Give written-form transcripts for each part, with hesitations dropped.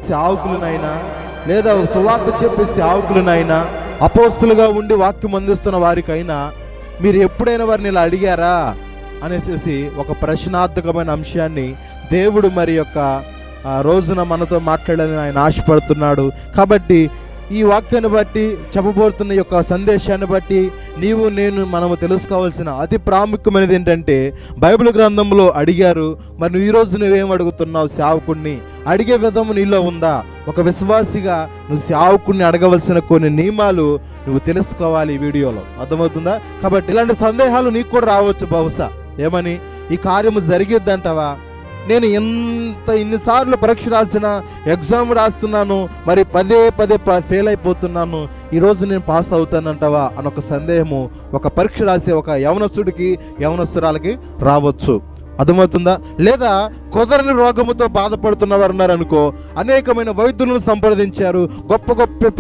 సేవకులనైనా లేదా సువార్త చెప్పే సేవకులనైనా అపోస్తులుగా ఉండి వాక్యం అందిస్తున్న వారికైనా మీరు ఎప్పుడైనా వారిని ఇలా అడిగారా అనేసి ఒక ప్రశ్నార్థకమైన అంశాన్ని దేవుడు మరి యొక్క రోజున మనతో మాట్లాడాలని ఆయన ఆశపడుతున్నాడు. కాబట్టి ఈ వాక్యాన్ని బట్టి చెప్పబోతున్న యొక్క సందేశాన్ని బట్టి మనము తెలుసుకోవాల్సిన అతి ప్రాముఖ్యమైనది ఏంటంటే, బైబిల్ గ్రంథంలో అడిగారు, మరి నువ్వు ఈరోజు నువ్వేం అడుగుతున్నావు? సేవకుడిని అడిగే విధము నీలో ఉందా? ఒక విశ్వాసిగా నువ్వు సేవకుడిని అడగవలసిన కొన్ని నియమాలు నువ్వు తెలుసుకోవాలి ఈ వీడియోలో. అర్థమవుతుందా? కాబట్టి ఇలాంటి సందేహాలు నీకు కూడా రావచ్చు బహుశా. ఏమని, ఈ కార్యము జరిగిద్దంటావా? నేను ఇన్నిసార్లు పరీక్ష రాసిన, ఎగ్జామ్ రాస్తున్నాను, మరి పదే ఫెయిల్ అయిపోతున్నాను, ఈరోజు నేను పాస్ అవుతానంటావా అని ఒక సందేహము ఒక పరీక్ష రాసే ఒక యవనస్తుడికి యవనస్తురాలకి రావచ్చు. అర్థమవుతుందా? లేదా కుదరని రోగముతో బాధపడుతున్నవారు ఉన్నారనుకో, అనేకమైన వైద్యులను సంప్రదించారు, గొప్ప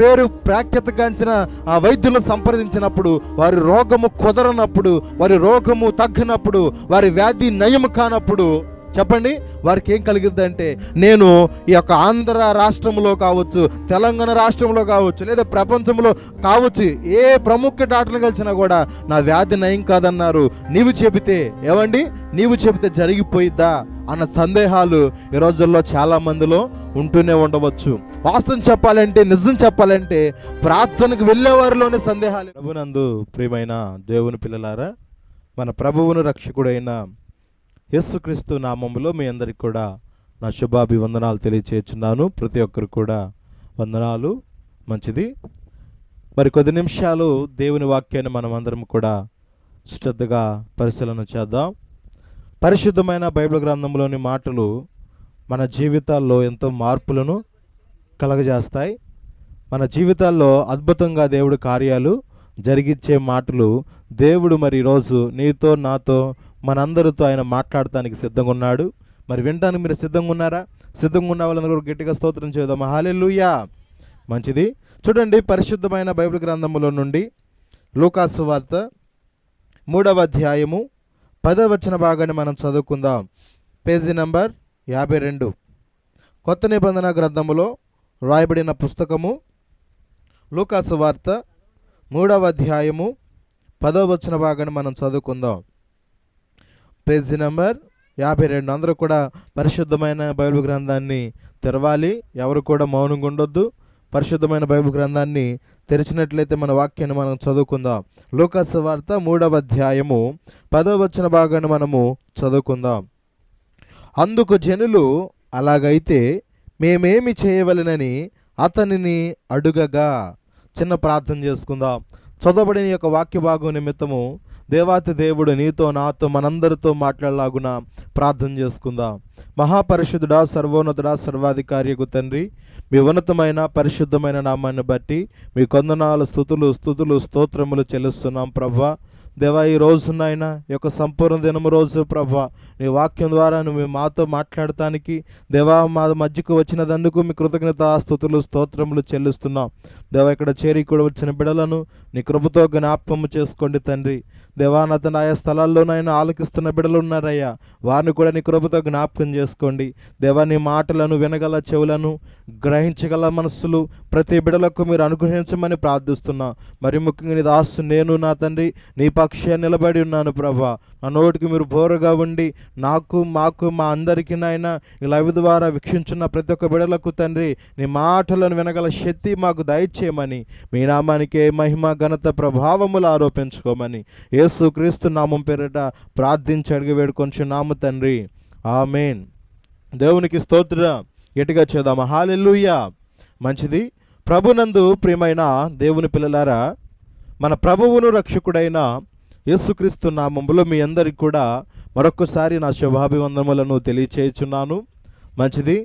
పేరు ప్రాఖ్యాతగాంచిన ఆ వైద్యులను సంప్రదించినప్పుడు వారి రోగము కుదరనప్పుడు, వారి రోగము తగ్గినప్పుడు, వారి వ్యాధి నయం కానప్పుడు చెప్పండి వారికి ఏం కలిగిద్దంటే, నేను ఈ యొక్క ఆంధ్ర రాష్ట్రంలో కావచ్చు, తెలంగాణ రాష్ట్రంలో కావచ్చు, లేదా ప్రపంచంలో కావచ్చు, ఏ ప్రముఖ డాక్టర్లు కలిసినా కూడా నా వ్యాధి నయం కాదన్నారు, నీవు చెబితే జరిగిపోయిద్దా అన్న సందేహాలు ఈ రోజుల్లో చాలా మందిలో ఉంటూనే ఉండవచ్చు. వాస్తవం చెప్పాలంటే, నిజం చెప్పాలంటే, ప్రార్థనకు వెళ్ళేవారిలోనే సందేహాలు. ప్రభునందు ప్రియమైన దేవుని పిల్లలారా, మన ప్రభువును రక్షకుడైన యేసుక్రీస్తు నామములో మీ అందరికి కూడా నా శుభాభివందనాలు తెలియచేస్తున్నాను. ప్రతి ఒక్కరు కూడా వందనాలు. మంచిది. మరి కొద్ది నిమిషాలు దేవుని వాక్యాన్ని మనం అందరం కూడా శ్రద్ధగా పరిశీలన చేద్దాం. పరిశుద్ధమైన బైబిల్ గ్రంథంలోని మాటలు మన జీవితాల్లో ఎంతో మార్పులను కలగజేస్తాయి. మన జీవితాల్లో అద్భుతంగా దేవుడు కార్యాలు జరిగించే మాటలు దేవుడు మరి ఈరోజు నీతో నాతో మనందరితో ఆయన మాట్లాడటానికి సిద్ధంగా ఉన్నాడు. మరి వినడానికి మీరు సిద్ధంగా ఉన్నారా? సిద్ధంగా ఉన్న వాళ్ళందరూ గట్టిగా స్తోత్రం చేద్దాం. హల్లెలూయా. మంచిది. చూడండి, పరిశుద్ధమైన బైబిల్ గ్రంథములో నుండి లూకాసు వార్త 3వ అధ్యాయము 10వ వచన భాగాన్ని మనం చదువుకుందాం. Page number 52. కొత్త నిబంధన గ్రంథములో రాయబడిన పుస్తకము లూకాసు వార్త 3వ అధ్యాయము 10వ వచన భాగాన్ని మనం చదువుకుందాం. Page number 52. అందరూ కూడా పరిశుద్ధమైన బైబిల్ గ్రంథాన్ని తెరవాలి. ఎవరు కూడా మౌనంగా ఉండొద్దు. పరిశుద్ధమైన బైబిల్ గ్రంథాన్ని తెరిచినట్లయితే మన వాక్యాన్ని మనం చదువుకుందాం. లూకాసు వార్త 3వ అధ్యాయము 10వ వచన భాగాన్ని మనము చదువుకుందాం. అందుకు జనులు, అలాగైతే మేమేమి చేయవలెనని అతనిని అడుగగా. చిన్న ప్రార్థన చేసుకుందాం. చదవబడిన యొక్క వాక్య భాగం నిమిత్తము దేవాతి దేవుడు నీతో నాతో మనందరితో మాట్లాడలాగున ప్రార్థన చేసుకుందాం. మహాపరిశుద్ధుడా, సర్వోన్నతుడా, సర్వాధికారియకు తండ్రి, మీ ఉన్నతమైన పరిశుద్ధమైన నామాన్ని బట్టి మీ కొందనాలు స్తుతులు స్తోత్రములు చెల్లిస్తున్నాం ప్రభువా. దేవా, ఈ రోజు నాయన యొక్క సంపూర్ణ దినము రోజు ప్రభువా, నీ వాక్యం ద్వారా నువ్వు మాతో మాట్లాడటానికి దేవా మా మధ్యకు వచ్చినందుకు మీ కృతజ్ఞత స్తుతులు స్తోత్రములు చెల్లిస్తున్నాం. దేవా, ఇక్కడ చేరి కూడా వచ్చిన బిడలను నీ కృపతో జ్ఞాపకము చేసుకోండి తండ్రి. దేవా, అతను ఆయా స్థలాల్లోనైనా ఆలకిస్తున్న బిడలు ఉన్నారయ్యా, వారిని కూడా నీ కృపతో జ్ఞాపకం చేసుకోండి. దేవా, నీ మాటలను వినగల చెవులను, గ్రహించగల మనస్సులు ప్రతి బిడలకు మీరు అనుగ్రహించమని ప్రార్థిస్తున్నా. మరి ముఖ్యంగా నీ దాసు నేను నా తండ్రి నీ పక్షాన్ని నిలబడి ఉన్నాను ప్రభా. నా నోటికి మీరు బోరగా ఉండి మాకు మా అందరికీ నాయన ఈ లైవ్ ద్వారా వీక్షించున్న ప్రతి ఒక్క బిడలకు తండ్రి నీ మాటలను వినగల శక్తి మాకు దయచేయమని, మీ నామానికే మహిమ ఘనత ప్రభావములు ఆరోపించుకోమని యేసుక్రీస్తు నామం పేరిట ప్రార్థించి అడిగి వేడుకొంచున్నాము తండ్రి. ఆమేన్. దేవునికి స్తోత్రం. గట్టిగా చేద్దాం. హల్లెలూయా. మంచిది. ప్రభునందు ప్రియమైన దేవుని పిల్లలారా, మన ప్రభువును రక్షకుడైన యేసుక్రీస్తు నామములో మీ అందరికి కూడా మరొకసారి నా శుభాభివందనములను తెలియచేయుచున్నాను. మంచిది.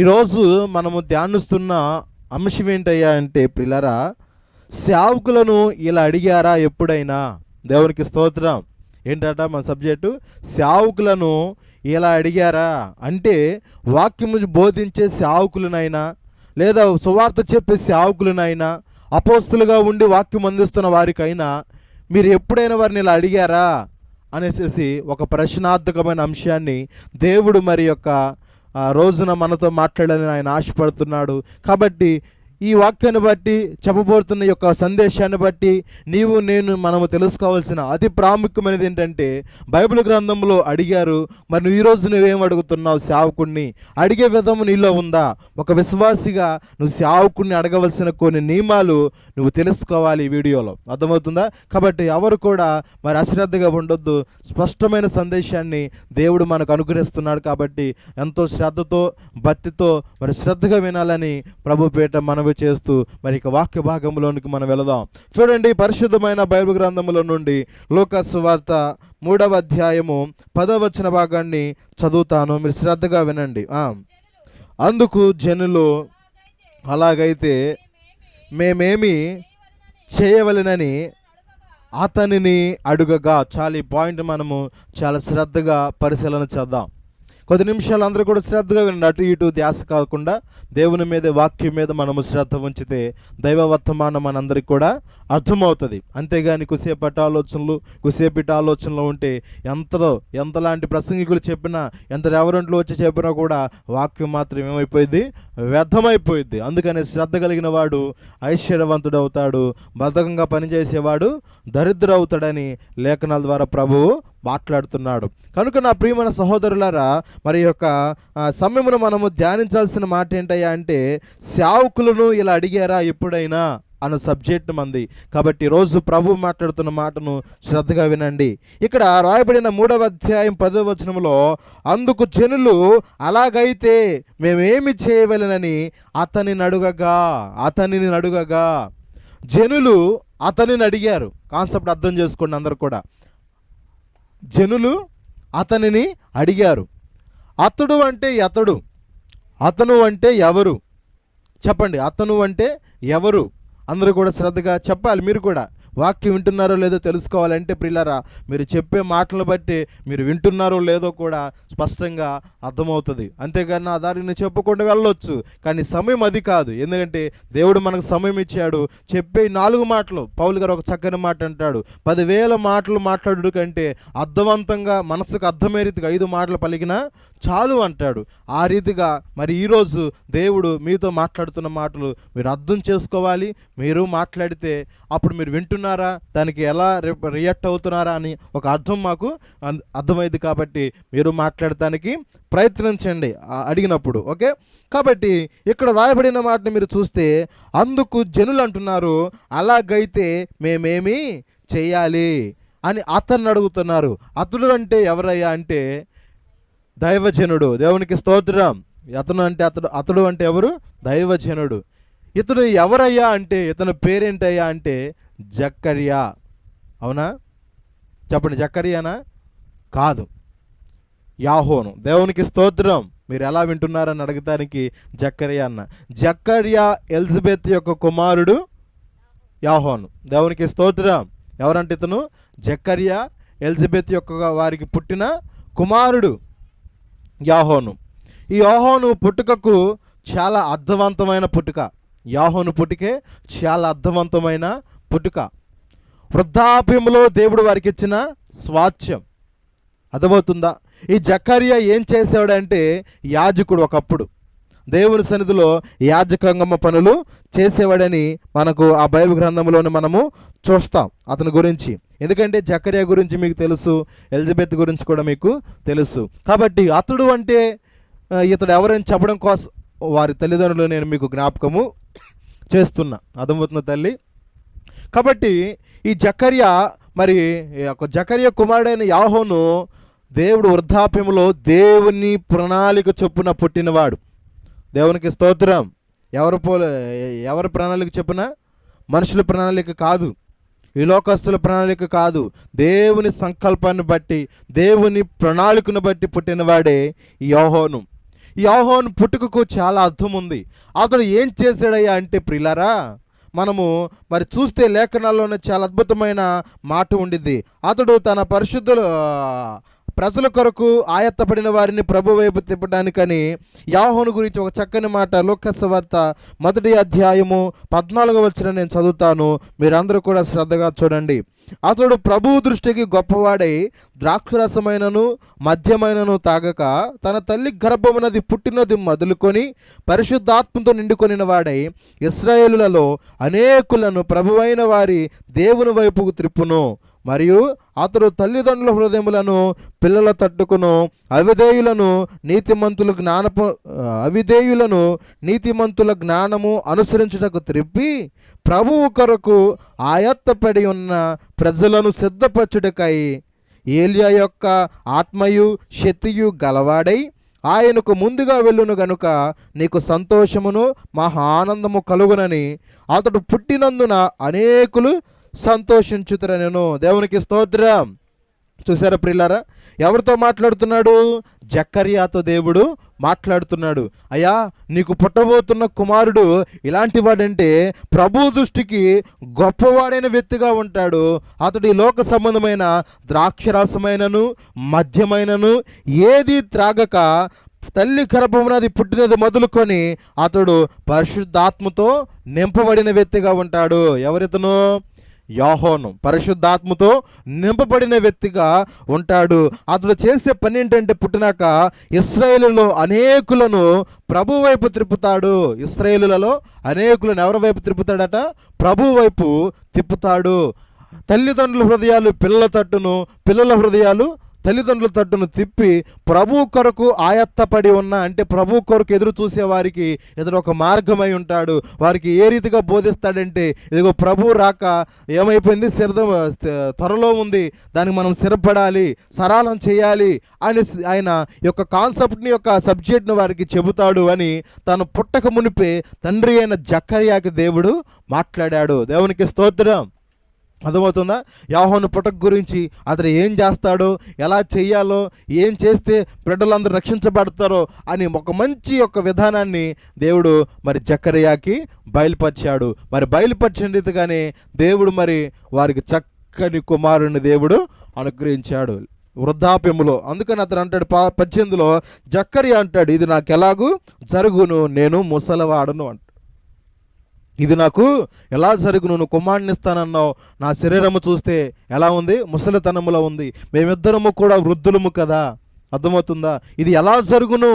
ఈరోజు మనము ధ్యానిస్తున్న అంశం ఏంటయ్యా అంటే పిల్లరా, సేవకులను ఇలా అడిగారా ఎప్పుడైనా? దేవునికి స్తోత్రం. ఏంటట మన సబ్జెక్టు? సేవకులను ఇలా అడిగారా అంటే, వాక్యము బోధించే సేవకులనైనా లేదా సువార్త చెప్పే సేవకులనైనా అపోస్తులుగా ఉండి వాక్యం అందిస్తున్న వారికైనా మీరు ఎప్పుడైనా వారిని ఇలా అడిగారా అనేసి ఒక ప్రశ్నార్థకమైన అంశాన్ని దేవుడు మరి యొక్క ఆ రోజున మనతో మాట్లాడాలని ఆయన ఆశపడుతున్నాడు. కాబట్టి ఈ వాక్యాన్ని బట్టి, చెప్పబోతున్న యొక్క సందేశాన్ని బట్టి మనము తెలుసుకోవాల్సిన అతి ప్రాముఖ్యమైనది ఏంటంటే, బైబిల్ గ్రంథంలో అడిగారు, మరి నువ్వు ఈరోజు నువ్వేం అడుగుతున్నావు? సేవకుణ్ణి అడిగే విధము నీలో ఉందా? ఒక విశ్వాసిగా నువ్వు సేవకుణ్ణి అడగవలసిన కొన్ని నియమాలు నువ్వు తెలుసుకోవాలి ఈ వీడియోలో. అర్థమవుతుందా? కాబట్టి ఎవరు కూడా మరి అశ్రద్ధగా ఉండొద్దు. స్పష్టమైన సందేశాన్ని దేవుడు మనకు అనుగ్రహిస్తున్నాడు కాబట్టి ఎంతో శ్రద్ధతో, భక్తితో మరి శ్రద్ధగా వినాలని ప్రభు పేట మనవి చేస్తూ మరి ఇక వాక్య భాగంలోనికి మనం వెళదాం. చూడండి, పరిశుద్ధమైన బైబిల్ గ్రంథంలో నుండి లూకాసు సువార్త 3వ అధ్యాయము 10వ వచన భాగాన్ని చదువుతాను, మీరు శ్రద్ధగా వినండి. అందుకు జనులు, అలాగైతే మేమేమి చేయవలెనని అతనిని అడుగగా. చాలా ఈ పాయింట్ మనము చాలా శ్రద్ధగా పరిశీలన చేద్దాం. కొద్ది నిమిషాలు అందరూ కూడా శ్రద్ధగా వినండి. అటు ఇటు ధ్యాస కాకుండా దేవుని మీద, వాక్యం మీద మనము శ్రద్ధ ఉంచితే దైవ వర్తమానం మనందరికి కూడా అర్థమవుతుంది. అంతేగాని కుసేపటి ఆలోచనలు ఉంటే ఎంతలాంటి ప్రసంగికులు చెప్పినా, ఎంత రెవరెంట్లు వచ్చి చెప్పినా కూడా వాక్యం మాత్రం ఏమైపోయింది? వ్యర్థమైపోయింది. అందుకని శ్రద్ధ కలిగిన వాడు ఐశ్వర్యవంతుడు అవుతాడు, బద్ధకంగా పనిచేసేవాడు దరిద్రుడవుతాడని లేఖనాల ద్వారా ప్రభువు మాట్లాడుతున్నాడు. కనుక నా ప్రియమైన సహోదరులారా, మరి యొక్క సమయమును మనము ధ్యానించాల్సిన మాట ఏంటయ్యా అంటే, సేవకులను ఇలా అడిగారా ఎప్పుడైనా అన్న సబ్జెక్ట్ మంది. కాబట్టి ఈరోజు ప్రభు మాట్లాడుతున్న మాటను శ్రద్ధగా వినండి. ఇక్కడ రాయబడిన 3వ అధ్యాయం 10వ వచనంలో, అందుకు జనులు అలాగైతే మేమేమి చేయవలెనని అతనిని అడుగగా. జనులు అతనిని అడిగారు. కాన్సెప్ట్ అర్థం చేసుకోండి అందరు కూడా. జనులు అతనిని అడిగారు. అతడు అంటే అతను అంటే ఎవరు? చెప్పండి, అతను అంటే ఎవరు? అందరూ కూడా శ్రద్ధగా చెప్పాలి. మీరు కూడా వాక్యం వింటున్నారో లేదో తెలుసుకోవాలంటే ప్రియులారా, మీరు చెప్పే మాటలను బట్టి మీరు వింటున్నారో లేదో కూడా స్పష్టంగా అర్థమవుతుంది. అంతేగాని నా దారిని చెప్పకుండా వెళ్ళొచ్చు, కానీ సమయం అది కాదు. ఎందుకంటే దేవుడు మనకు సమయం ఇచ్చాడు. చెప్పే 4 మాటలు, పౌలు గారు ఒక చక్కని మాట అంటాడు, 10,000 మాటలు మాట్లాడు కంటే అర్థవంతంగా మనసుకు అర్థమయ్యే రీతిగా 5 మాటలు పలికినా చాలు అంటాడు. ఆ రీతిగా మరి ఈరోజు దేవుడు మీతో మాట్లాడుతున్న మాటలు మీరు అర్థం చేసుకోవాలి. మీరు మాట్లాడితే అప్పుడు మీరు వింటున్నారా, దానికి ఎలా రియాక్ట్ అవుతున్నారా అని ఒక అర్థం మాకు అర్థమైంది. కాబట్టి మీరు మాట్లాడటానికి ప్రయత్నించండి అడిగినప్పుడు. ఓకే, కాబట్టి ఇక్కడ రాయబడిన మాటని మీరు చూస్తే, అందుకు జనులు అంటున్నారు, అలాగైతే మేమేమి చేయాలి అని అతన్ని అడుగుతున్నారు. అతడు అంటే ఎవరయ్యా అంటే దైవజనుడు. దేవునికి స్తోత్రం. అతడు అంటే ఎవరు? దైవజనుడు. ఇతడు ఎవరయ్యా అంటే, ఇతని పేరేంటయ్యా అంటే జక్కర్యా. అవునా? చెప్పండి, జక్కర్యానా? కాదు, యాహోను. దేవునికి స్తోత్రం. మీరు ఎలా వింటున్నారని అడగటానికి జక్కర్యా అన్న. జక్కర్యా ఎలిజబెత్ యొక్క కుమారుడు యాహోను. దేవునికి స్తోత్రం. ఎవరంటే ఇతను జక్కర్యా ఎలిజబెత్ యొక్క వారికి పుట్టిన కుమారుడు యాహోను. ఈ యాహోను పుట్టుకకు చాలా అర్థవంతమైన పుట్టుక. యాహోను పుట్టుకే చాలా అర్థవంతమైన పుట్టుక. వృద్ధాప్యంలో దేవుడు వారికి ఇచ్చిన స్వాస్థ్యం. అర్థమవుతుందా? ఈ జక్కర్యా ఏం చేసేవాడంటే యాజకుడు. ఒకప్పుడు దేవుని సన్నిధిలో యాజకాంగమ పనులు చేసేవాడని మనకు ఆ బైబిల్ గ్రంథంలోనే మనము చూస్తాం అతని గురించి. ఎందుకంటే జక్కర్యా గురించి మీకు తెలుసు, ఎలిజబెత్ గురించి కూడా మీకు తెలుసు. కాబట్టి అతడు అంటే ఇతడు ఎవరని చెప్పడం కోసం వారి తల్లిదండ్రులు నేను మీకు జ్ఞాపకము చేస్తున్నా. అర్థమవుతున్న తల్లి. కాబట్టి ఈ జక్కర్యా, మరి జక్కర్యా కుమారుడైన యాహోను దేవుడు వృద్ధాప్యంలో దేవుని ప్రణాళిక చొప్పున పుట్టినవాడు. దేవునికి స్తోత్రం. ఎవరి ప్రణాళిక చొప్పున? మనుషుల ప్రణాళిక కాదు, ఈ లోకస్తుల ప్రణాళిక కాదు, దేవుని సంకల్పాన్ని బట్టి, దేవుని ప్రణాళికను బట్టి పుట్టినవాడే ఈ యాహోను. ఈ యాహోను పుట్టుకకు చాలా అర్థం ఉంది. అతడు ఏం చేశాడయ్యా అంటే ప్రియులారా, మనము మరి చూస్తే లేఖనాల్లోనే చాలా అద్భుతమైన మాట ఉండిద్ది. అతడు తన ప్రజల కొరకు ఆయత్తపడిన వారిని ప్రభు వైపు తిప్పడానికని యాహోను గురించి ఒక చక్కని మాట లూకా సువార్త 1వ అధ్యాయము 14వ వచనం నేను చదువుతాను, మీరందరూ కూడా శ్రద్ధగా చూడండి. అతడు ప్రభువు దృష్టికి గొప్పవాడై ద్రాక్షరసమైనను మద్యమైనను తాగక తన తల్లి గర్భమునది పుట్టినది మొదలుకొని పరిశుద్ధాత్మతో నిండుకొనిన వాడై ఇశ్రాయేలులలో అనేకులను ప్రభువైన వారి దేవుని వైపుకు త్రిప్పును. మరియు అతడు తల్లిదండ్రుల హృదయములను పిల్లల తట్టుకును అవిధేయులను నీతిమంతుల జ్ఞానము అనుసరించుటకు త్రిప్పి ప్రభువు కొరకు ఆయత్తపడి ఉన్న ప్రజలను సిద్ధపరచుటకై ఏలియా యొక్క ఆత్మయు శక్తియు గలవాడై ఆయనకు ముందుగా వెళ్ళును గనుక నీకు సంతోషమును మహా ఆనందము కలుగునని అతడు పుట్టినందున అనేకులు సంతోషించుతారనెను. దేవునికి స్తోత్రం. చూసారా ప్రియులారా, ఎవరితో మాట్లాడుతున్నాడు? జకర్యాతో దేవుడు మాట్లాడుతున్నాడు. అయ్యా, నీకు పుట్టబోతున్న కుమారుడు ఇలాంటి వాడంటే ప్రభు దృష్టికి గొప్పవాడైన వ్యక్తిగా ఉంటాడు. అతడు ఈ లోక సంబంధమైన ద్రాక్షరసమైనను మద్యమైనను ఏది త్రాగక తల్లి గర్భమునది పుట్టినది మొదలుకొని అతడు పరిశుద్ధాత్మతో నింపబడిన వ్యక్తిగా ఉంటాడు. ఎవరితను? యోహాను పరిశుద్ధాత్మతో నింపబడిన వ్యక్తిగా ఉంటాడు. అతడు చేసే పని ఏంటంటే పుట్టినాక ఇశ్రాయేలులో అనేకులను ప్రభు వైపు త్రిప్పుతాడు. ఇశ్రాయేలులలో అనేకులను ఎవరి వైపు త్రిప్పుతాడట? ప్రభు వైపు తిప్పుతాడు. తల్లిదండ్రుల హృదయాలు పిల్లల తట్టును, పిల్లల హృదయాలు తల్లిదండ్రుల తట్టును తిప్పి ప్రభు కొరకు ఆయత్తపడి ఉన్న, అంటే ప్రభు కొరకు ఎదురు చూసే వారికి ఇతడు ఒక మార్గమై ఉంటాడు. వారికి ఏ రీతిగా బోధిస్తాడంటే, ఇదిగో ప్రభు రాక ఏమైపోయింది, త్వరలో ఉంది, దానికి మనం స్థిరపడాలి, సరళం చేయాలి అని ఆయన యొక్క కాన్సెప్ట్ని, యొక్క సబ్జెక్ట్ని వారికి చెబుతాడు అని తను పుట్టక మునిపే తండ్రి అయిన జకర్యాకి దేవుడు మాట్లాడాడు. దేవునికి స్తోత్రం. అర్థమవుతుందా? యోహాను పుట్టక గురించి అతను ఏం చేస్తాడో, ఎలా చేయాలో, ఏం చేస్తే బిడ్డలందరూ రక్షించబడతారో అని ఒక మంచి యొక్క విధానాన్ని దేవుడు మరి జకర్యాకి బయలుపరిచాడు. మరి బయలుపరిచిన రీతిగానే దేవుడు మరి వారికి చక్కని కుమారుని దేవుడు అనుగ్రహించాడు వృద్ధాప్యములో. అందుకని అతను అంటాడు 18లో, జకర్యా అంటాడు, ఇది నాకు ఎలాగూ జరుగును, నేను ముసలివాడును అంట. ఇది నాకు ఎలా జరుగును? నువ్వు కుమారుని ఇస్తానన్నావు, నా శరీరము చూస్తే ఎలా ఉంది? ముసలితనములో ఉంది, మేమిద్దరము కూడా వృద్ధులము కదా. అర్థమవుతుందా? ఇది ఎలా జరుగును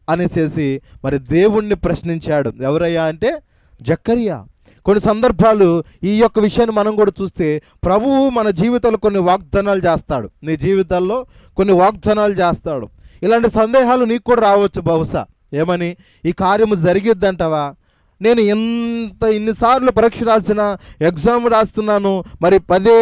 అనేసి మరి దేవుణ్ణి ప్రశ్నించాడు. ఎవరయ్యా అంటే జకర్యా. కొన్ని సందర్భాలు ఈ యొక్క విషయాన్ని మనం కూడా చూస్తే ప్రభువు మన జీవితంలో కొన్ని వాగ్దానాలు చేస్తాడు. నీ జీవితాల్లో కొన్ని వాగ్దానాలు చేస్తాడు. ఇలాంటి సందేహాలు నీకు కూడా రావచ్చు బహుశా. ఏమని? ఈ కార్యము జరిగిద్దంటావా? నేను ఇన్నిసార్లు పరీక్ష రాసిన, ఎగ్జామ్ రాస్తున్నాను, మరి పదే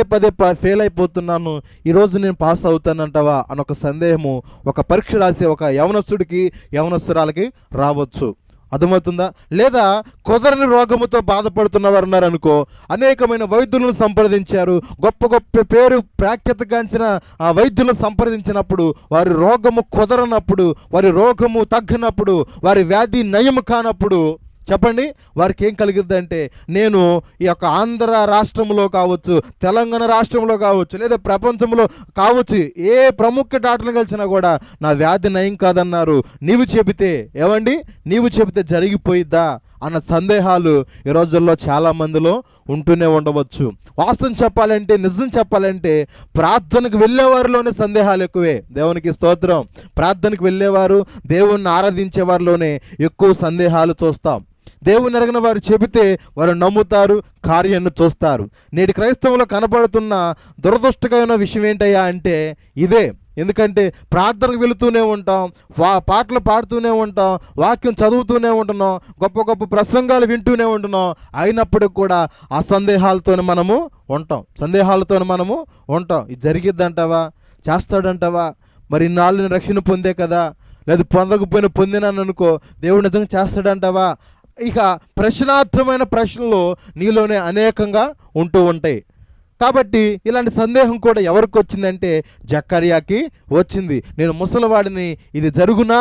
ఫెయిల్ అయిపోతున్నాను, ఈరోజు నేను పాస్ అవుతానంటావా అని ఒక సందేహము ఒక పరీక్ష రాసే ఒక యవనస్తుడికి, యవనస్తురాలకి రావచ్చు. అర్థమవుతుందా? లేదా కుదరని రోగముతో బాధపడుతున్నవారు ఉన్నారనుకో, అనేకమైన వైద్యులను సంప్రదించారు, గొప్ప పేరు ప్రాఖ్యాతగాంచిన ఆ వైద్యులను సంప్రదించినప్పుడు వారి రోగము కుదరనప్పుడు, వారి రోగము తగ్గినప్పుడు, వారి వ్యాధి నయము కానప్పుడు చెప్పండి వారికి ఏం కలిగిద్దంటే, నేను ఈ యొక్క ఆంధ్ర రాష్ట్రంలో కావచ్చు, తెలంగాణ రాష్ట్రంలో కావచ్చు, లేదా ప్రపంచంలో కావచ్చు, ఏ ప్రముఖ డాక్టర్ని కలిసినా కూడా నా వ్యాధి నయం కాదన్నారు. నీవు చెబితే జరిగిపోయిద్దా అన్న సందేహాలు ఈ రోజుల్లో చాలామందిలో ఉంటూనే ఉండవచ్చు. వాస్తవం చెప్పాలంటే, నిజం చెప్పాలంటే ప్రార్థనకు వెళ్ళేవారిలోనే సందేహాలు ఎక్కువే. దేవునికి స్తోత్రం. ప్రార్థనకు వెళ్ళేవారు, దేవుణ్ణి ఆరాధించే వారిలోనే ఎక్కువ సందేహాలు చూస్తాం. దేవుని ఎరగిన వారు చెబితే వారు నమ్ముతారు, కార్యాన్ని చూస్తారు. నేటి క్రైస్తవంలో కనబడుతున్న దురదృష్టకరమైన విషయం ఏంటయ్యా అంటే ఇదే. ఎందుకంటే ప్రార్థనకు వెళుతూనే ఉంటాం, పాటలు పాడుతూనే ఉంటాం, వాక్యం చదువుతూనే ఉంటున్నాం, గొప్ప ప్రసంగాలు వింటూనే ఉంటున్నాం, అయినప్పటికి కూడా ఆ సందేహాలతోనే మనము ఉంటాం. ఇది జరిగిద్దంటావా? చేస్తాడంటావా? మరి ఇన్నాళ్ళు రక్షణ పొందే కదా, లేదా పొందినాను అనుకో, దేవుడు నిజంగా చేస్తాడంటావా? ఇక ప్రశ్నార్థమైన ప్రశ్నలు నీలోనే అనేకంగా ఉంటూ ఉంటాయి. కాబట్టి ఇలాంటి సందేహం కూడా ఎవరికి వచ్చిందంటే జకర్యాకి వచ్చింది. నేను ముసలివాడిని, ఇది జరుగునా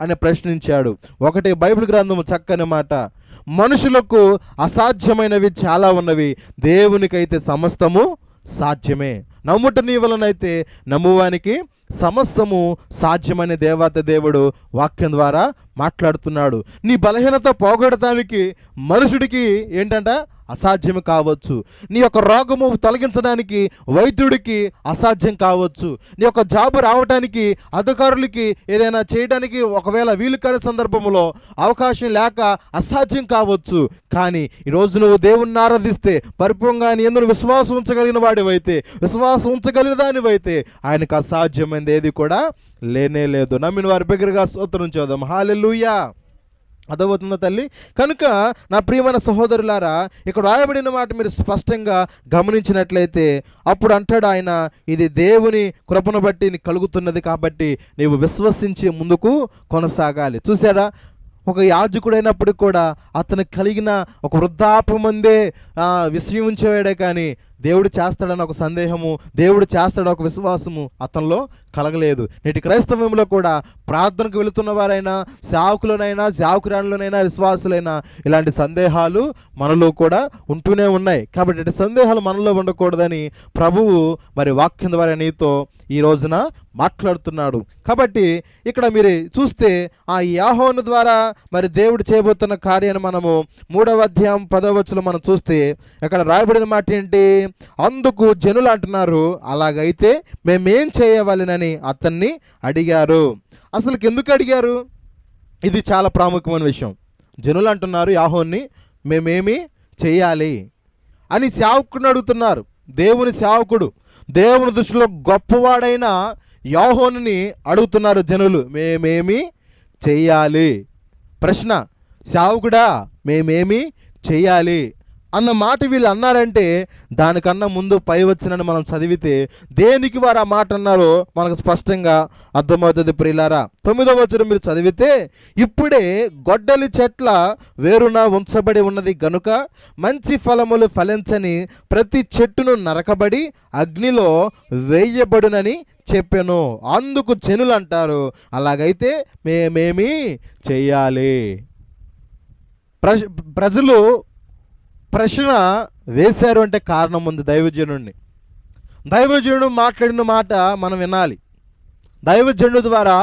అని ప్రశ్నించాడు. ఒకటి బైబిల్ గ్రంథం చక్కని మాట, మనుషులకు అసాధ్యమైనవి చాలా ఉన్నవి, దేవునికైతే సమస్తము సాధ్యమే. నమ్ముట నీ వలనైతే నమ్మువానికి సమస్తము సాధ్యమనే దేవత దేవుడు వాక్యం ద్వారా మాట్లాడుతున్నాడు. నీ బలహీనత పోగొడటానికి మనుషుడికి ఏంటంట అసాధ్యం కావచ్చు. నీ యొక్క రోగము తొలగించడానికి వైద్యుడికి అసాధ్యం కావచ్చు. నీ యొక్క జాబు రావడానికి అధికారులకి ఏదైనా చేయడానికి ఒకవేళ వీలు కాని సందర్భంలో అవకాశం లేక అసాధ్యం కావచ్చు. కానీ ఈరోజు నువ్వు దేవుణ్ణి ఆరాధిస్తే పరిపూర్ణంగా నీ యందు విశ్వాసం ఉంచగలిగిన వాడివైతే, విశ్వాసం ఉంచగలిగిన దానివైతే ఆయనకు అసాధ్యమైనది ఏది కూడా లేనే లేదు. నమ్మిన వారి బిగ్గరగా స్తోత్రం చేద్దాం. హల్లెలూయా. అర్థమవుతుందా తల్లి? కనుక నా ప్రియమైన సహోదరులారా, ఇక్కడ రాయబడిన మాట మీరు స్పష్టంగా గమనించినట్లయితే అప్పుడు అంటాడు ఆయన, ఇది దేవుని కృపను బట్టి నీకు కలుగుతున్నది కాబట్టి నీవు విశ్వసించి ముందుకు కొనసాగాలి. చూసారా, ఒక యాజకుడైనప్పటికి కూడా అతనికి కలిగిన ఒక వృద్ధాప్యమందే విషయం ఉంచేవాడే కానీ దేవుడు చేస్తాడని ఒక సందేహము, దేవుడు చేస్తాడని ఒక విశ్వాసము అతనిలో కలగలేదు. నేటి క్రైస్తవంలో కూడా ప్రార్థనకు వెళుతున్న వారైనా, సేవకులనైనా, సేవకురాళ్ళనైనా, విశ్వాసులైనా ఇలాంటి సందేహాలు మనలో కూడా ఉంటూనే ఉన్నాయి. కాబట్టి ఇటు సందేహాలు మనలో ఉండకూడదని ప్రభువు మరి వాక్యం ద్వారా నీతో ఈ రోజున మాట్లాడుతున్నాడు. కాబట్టి ఇక్కడ మీరు చూస్తే ఆ యాహోను ద్వారా మరి దేవుడు చేయబోతున్న కార్యాన్ని మనము 3వ అధ్యాయం 10వ వచనం మనం చూస్తే ఇక్కడ రాయబడిన మాట ఏంటి? అందుకు జనులు అంటున్నారు, అలాగైతే మేమేం చేయవలెనని అతన్ని అడిగారు. అసలు ఎందుకు అడిగారు? ఇది చాలా ప్రాముఖ్యమైన విషయం. జనులు అంటున్నారు యాహోన్ని, మేమేమి చేయాలి అని సేవకుడిని అడుగుతున్నారు. దేవుని సేవకుడు, దేవుని దృష్టిలో గొప్పవాడైన యాహోనుని అడుగుతున్నారు జనులు, మేమేమి చెయ్యాలి? ప్రశ్న, సేవకుడా మేమేమి చెయ్యాలి అన్న మాట వీళ్ళు అన్నారంటే దానికన్నా ముందు పై వచ్చినని మనం చదివితే దేనికి వారు ఆ మాట అన్నారో మనకు స్పష్టంగా అర్థమవుతుంది. ప్రియులారా, 9వ వచనం మీరు చదివితే, ఇప్పుడే గొడ్డలి చెట్ల వేరున ఉంచబడి ఉన్నది గనుక మంచి ఫలములు ఫలించని ప్రతి చెట్టును నరకబడి అగ్నిలో వేయబడునని చెప్పాను. అందుకు జనులు అంటారు, అలాగైతే మేమేమి చెయ్యాలి? ప్రజలు ప్రశ్న వేశారు అంటే కారణం ఉంది. దైవజనుడు మాట్లాడిన మాట మనం వినాలి. దైవజనుడు ద్వారా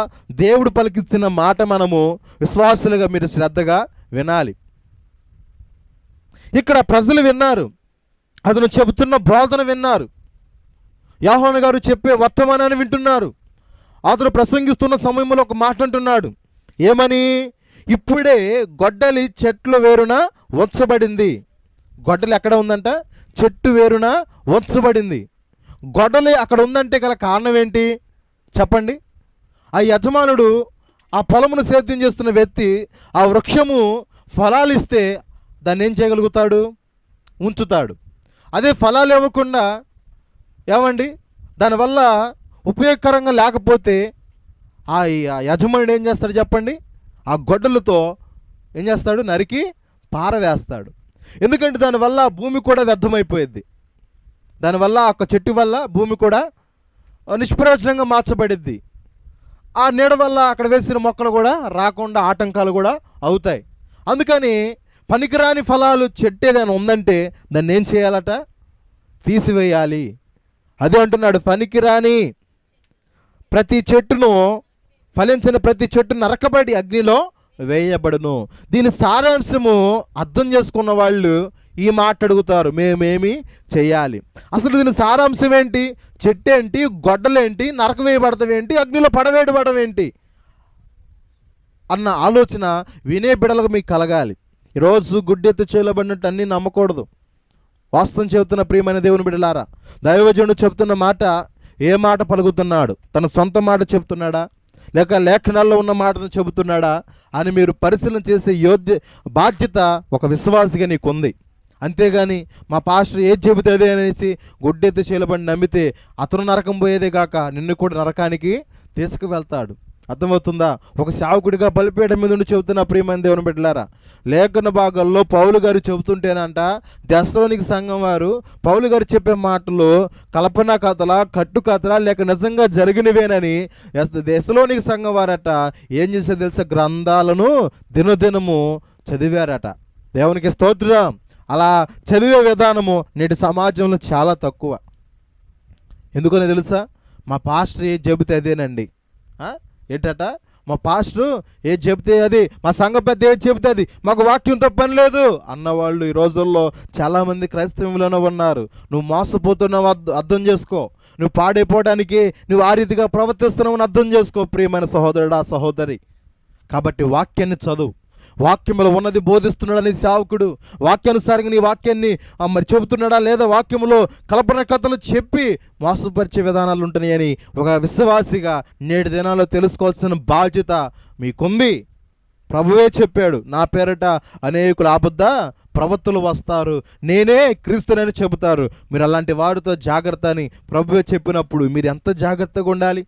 దేవుడు పలికిస్తున్న మాట మనము విశ్వాసులుగా మీరు శ్రద్ధగా వినాలి. ఇక్కడ ప్రజలు విన్నారు, అతను చెబుతున్న బోధన విన్నారు, యాహోను గారు చెప్పే వర్తమానాన్ని వింటున్నారు. అతను ప్రసంగిస్తున్న సమయంలో ఒక మాట అంటున్నాడు, ఏమని? ఇప్పుడే గొడ్డలి చెట్ల వేరున ఉంచబడింది. గొడ్డలి ఎక్కడ ఉందంట? చెట్టు వేరున ఉంచబడింది. గొడ్డలి అక్కడ ఉందంటే గల కారణం ఏంటి చెప్పండి? ఆ యజమానుడు, ఆ పొలమును సేద్యం చేస్తున్న వ్యక్తి ఆ వృక్షము ఫలాలు ఇస్తే దాన్ని ఏం చేయగలుగుతాడు? ఉంచుతాడు. అదే ఫలాలు ఇవ్వకుండా ఏమండి దానివల్ల ఉపయోగకరంగా లేకపోతే ఆ యజమానుడు ఏం చేస్తాడు చెప్పండి? ఆ గొడ్డలతో ఏం చేస్తాడు? నరికి పారవేస్తాడు. ఎందుకంటే దానివల్ల భూమి కూడా వ్యర్థమైపోయింది. దానివల్ల ఒక చెట్టు వల్ల భూమి కూడా నిష్ప్రయోజనంగా మార్చబడిద్ది. ఆ నీడ వల్ల అక్కడ వేసిన మొక్కలు కూడా రాకుండా ఆటంకాలు కూడా అవుతాయి. అందుకని పనికిరాని ఫలాలు చెట్టు ఏదైనా ఉందంటే దాన్ని ఏం చేయాలట? తీసివేయాలి. అదే అంటున్నాడు, పనికిరాని ప్రతి చెట్టును, ఫలించిన ప్రతి చెట్టు నరకబడి అగ్నిలో వేయబడును. దీని సారాంశము అర్థం చేసుకున్న వాళ్ళు ఈ మాట అడుగుతారు, మేమేమి చేయాలి? అసలు దీని సారాంశం ఏంటి? చెట్టు ఏంటి? గొడ్డలేంటి? నరక వేయబడతాం ఏంటి? అగ్నిలో పడవేయబడడం ఏంటి అన్న ఆలోచన వినే బిడలకు మీకు కలగాలి. ఈరోజు గుడ్డెత్తు చేయబడినట్టు అన్నీ నమ్మకూడదు. వాస్తవం చెబుతున్న ప్రియమైన దేవుని బిడ్డలారా, దైవజనుడు చెబుతున్న మాట ఏ మాట పలుకుతున్నాడు? తన సొంత మాట చెబుతున్నాడా, లేక లేఖనాల్లో ఉన్న మాటను చెబుతున్నాడా అని మీరు పరిశీలన చేసే బాధ్యత ఒక విశ్వాసిగా నీకుంది. అంతేగాని మా పాస్టర్ ఏది చెబితే అదే అనేసి గుడ్డెత్తి చేయబడి నమ్మితే అతను నరకం పోయేదే కాక నిన్ను కూడా నరకానికి తీసుకువెళ్తాడు. అర్థమవుతుందా? ఒక సేవకుడిగా బలిపీఠం మీద ఉండి చెబుతున్న ప్రియమైన దేవుని బిడ్డలారా, లేఖన భాగాల్లో పౌలు గారు చెబుతుంటేనంట దెస్సలోనిక సంఘం వారు పౌలు గారు చెప్పే మాటలు కల్పనా కథలా, కట్టు కథలా, లేక నిజంగా జరిగినవేనని దెస్సలోనిక సంఘం వారట ఏం చేసే తెలుసా? గ్రంథాలను దినదినము చదివారట. దేవునికి స్తోత్రం. అలా చదివే విధానము నేటి సమాజంలో చాలా తక్కువ. ఎందుకని తెలుసా? మా పాస్టర్ ఏది చెబితే అదేనండి. ఏంటట, మా పాస్టరు ఏది చెబితే అది, మా సంఘ పెద్ద ఏది చెబితే అది, మాకు వాక్యంతో పని లేదు అన్నవాళ్ళు ఈ రోజుల్లో చాలామంది క్రైస్తవంలోనే ఉన్నారు. నువ్వు మోసపోతున్నావు అర్థం చేసుకో. నువ్వు పాడైపోవడానికి నువ్వు ఆ రీతిగా ప్రవర్తిస్తున్నావు అర్థం చేసుకో ప్రియమైన సహోదరుడా, సహోదరి. కాబట్టి వాక్యాన్ని చదువు. వాక్యంలో ఉన్నది బోధిస్తున్నాడని సేవకుడు వాక్యానుసారంగా నీ వాక్యాన్ని మరి చెబుతున్నాడా లేదా వాక్యంలో కల్పన కథలు చెప్పి మోసపరిచే విధానాలు ఉంటున్నాయని ఒక విశ్వాసిగా నేటి దినాల్లో తెలుసుకోవాల్సిన బాధ్యత మీకుంది. ప్రభువే చెప్పాడు, నా పేరట అనేకులు అబద్ధ ప్రవక్తలు వస్తారు, నేనే క్రీస్తునని చెబుతారు, మీరు అలాంటి వారితో జాగ్రత్త అని ప్రభువే చెప్పినప్పుడు మీరు ఎంత జాగ్రత్తగా ఉండాలి.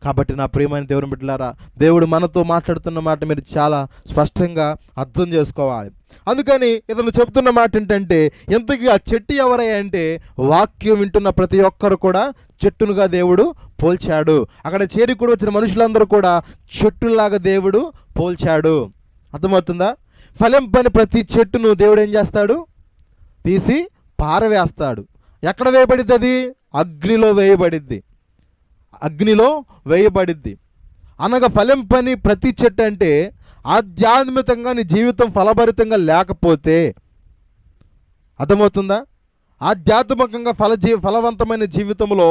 కాబట్టి నా ప్రియమైన దేవుని బిడ్డలారా, దేవుడు మనతో మాట్లాడుతున్న మాట మీరు చాలా స్పష్టంగా అర్థం చేసుకోవాలి. అందుకని ఇతను చెప్తున్న మాట ఏంటంటే, ఇంతకీ ఆ చెట్టు ఎవరై అంటే వాక్యం వింటున్న ప్రతి ఒక్కరు కూడా చెట్టునుగా దేవుడు పోల్చాడు. అక్కడ చేరి కూడా వచ్చిన మనుషులందరూ కూడా చెట్టులాగా దేవుడు పోల్చాడు. అర్థమవుతుందా? ఫలింపని ప్రతి చెట్టును దేవుడు ఏం చేస్తాడు? తీసి పారవేస్తాడు. ఎక్కడ వేయబడిద్ది? అది అగ్నిలో వేయబడిద్ది. అగ్నిలో వేయబడిద్ది అనగా ఫలింపని ప్రతి చెట్టు అంటే ఆధ్యాత్మికంగా నీ జీవితం ఫలభరితంగా లేకపోతే, అర్థమవుతుందా? ఆధ్యాత్మికంగా ఫలవంతమైన జీవితంలో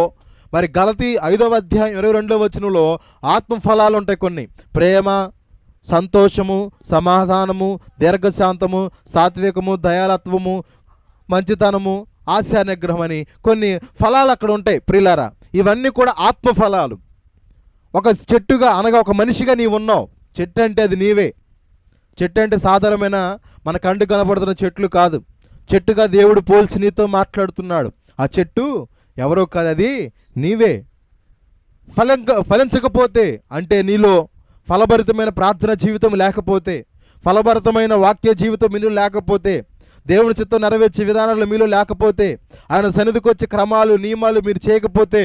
మరి గలతీ 5వ అధ్యాయం 22వ వచనంలో ఆత్మఫలాలు ఉంటాయి కొన్ని. ప్రేమ, సంతోషము, సమాధానము, దీర్ఘశాంతము, సాత్వికము, దయాలత్వము, మంచితనము, ఆశా నిగ్రహం అని కొన్ని ఫలాలు అక్కడ ఉంటాయి ప్రియులారా. ఇవన్నీ కూడా ఆత్మఫలాలు. ఒక చెట్టుగా అనగా ఒక మనిషిగా నీవు ఉన్నావు. చెట్టు అంటే అది నీవే. చెట్టు అంటే సాధారణమైన మన కంటి కనపడుతున్న చెట్లు కాదు. చెట్టుగా దేవుడు పోల్చి నీతో మాట్లాడుతున్నాడు. ఆ చెట్టు ఎవరో కాదు, అది నీవే. ఫలించకపోతే అంటే నీలో ఫలభరితమైన ప్రార్థన జీవితం లేకపోతే, ఫలభరితమైన వాక్య జీవితం మీలో లేకపోతే, దేవుని చిత్తం నెరవేర్చే విధానాలు మీలో లేకపోతే, ఆయన సన్నిధికి వచ్చే క్రమాలు నియమాలు మీరు చేయకపోతే,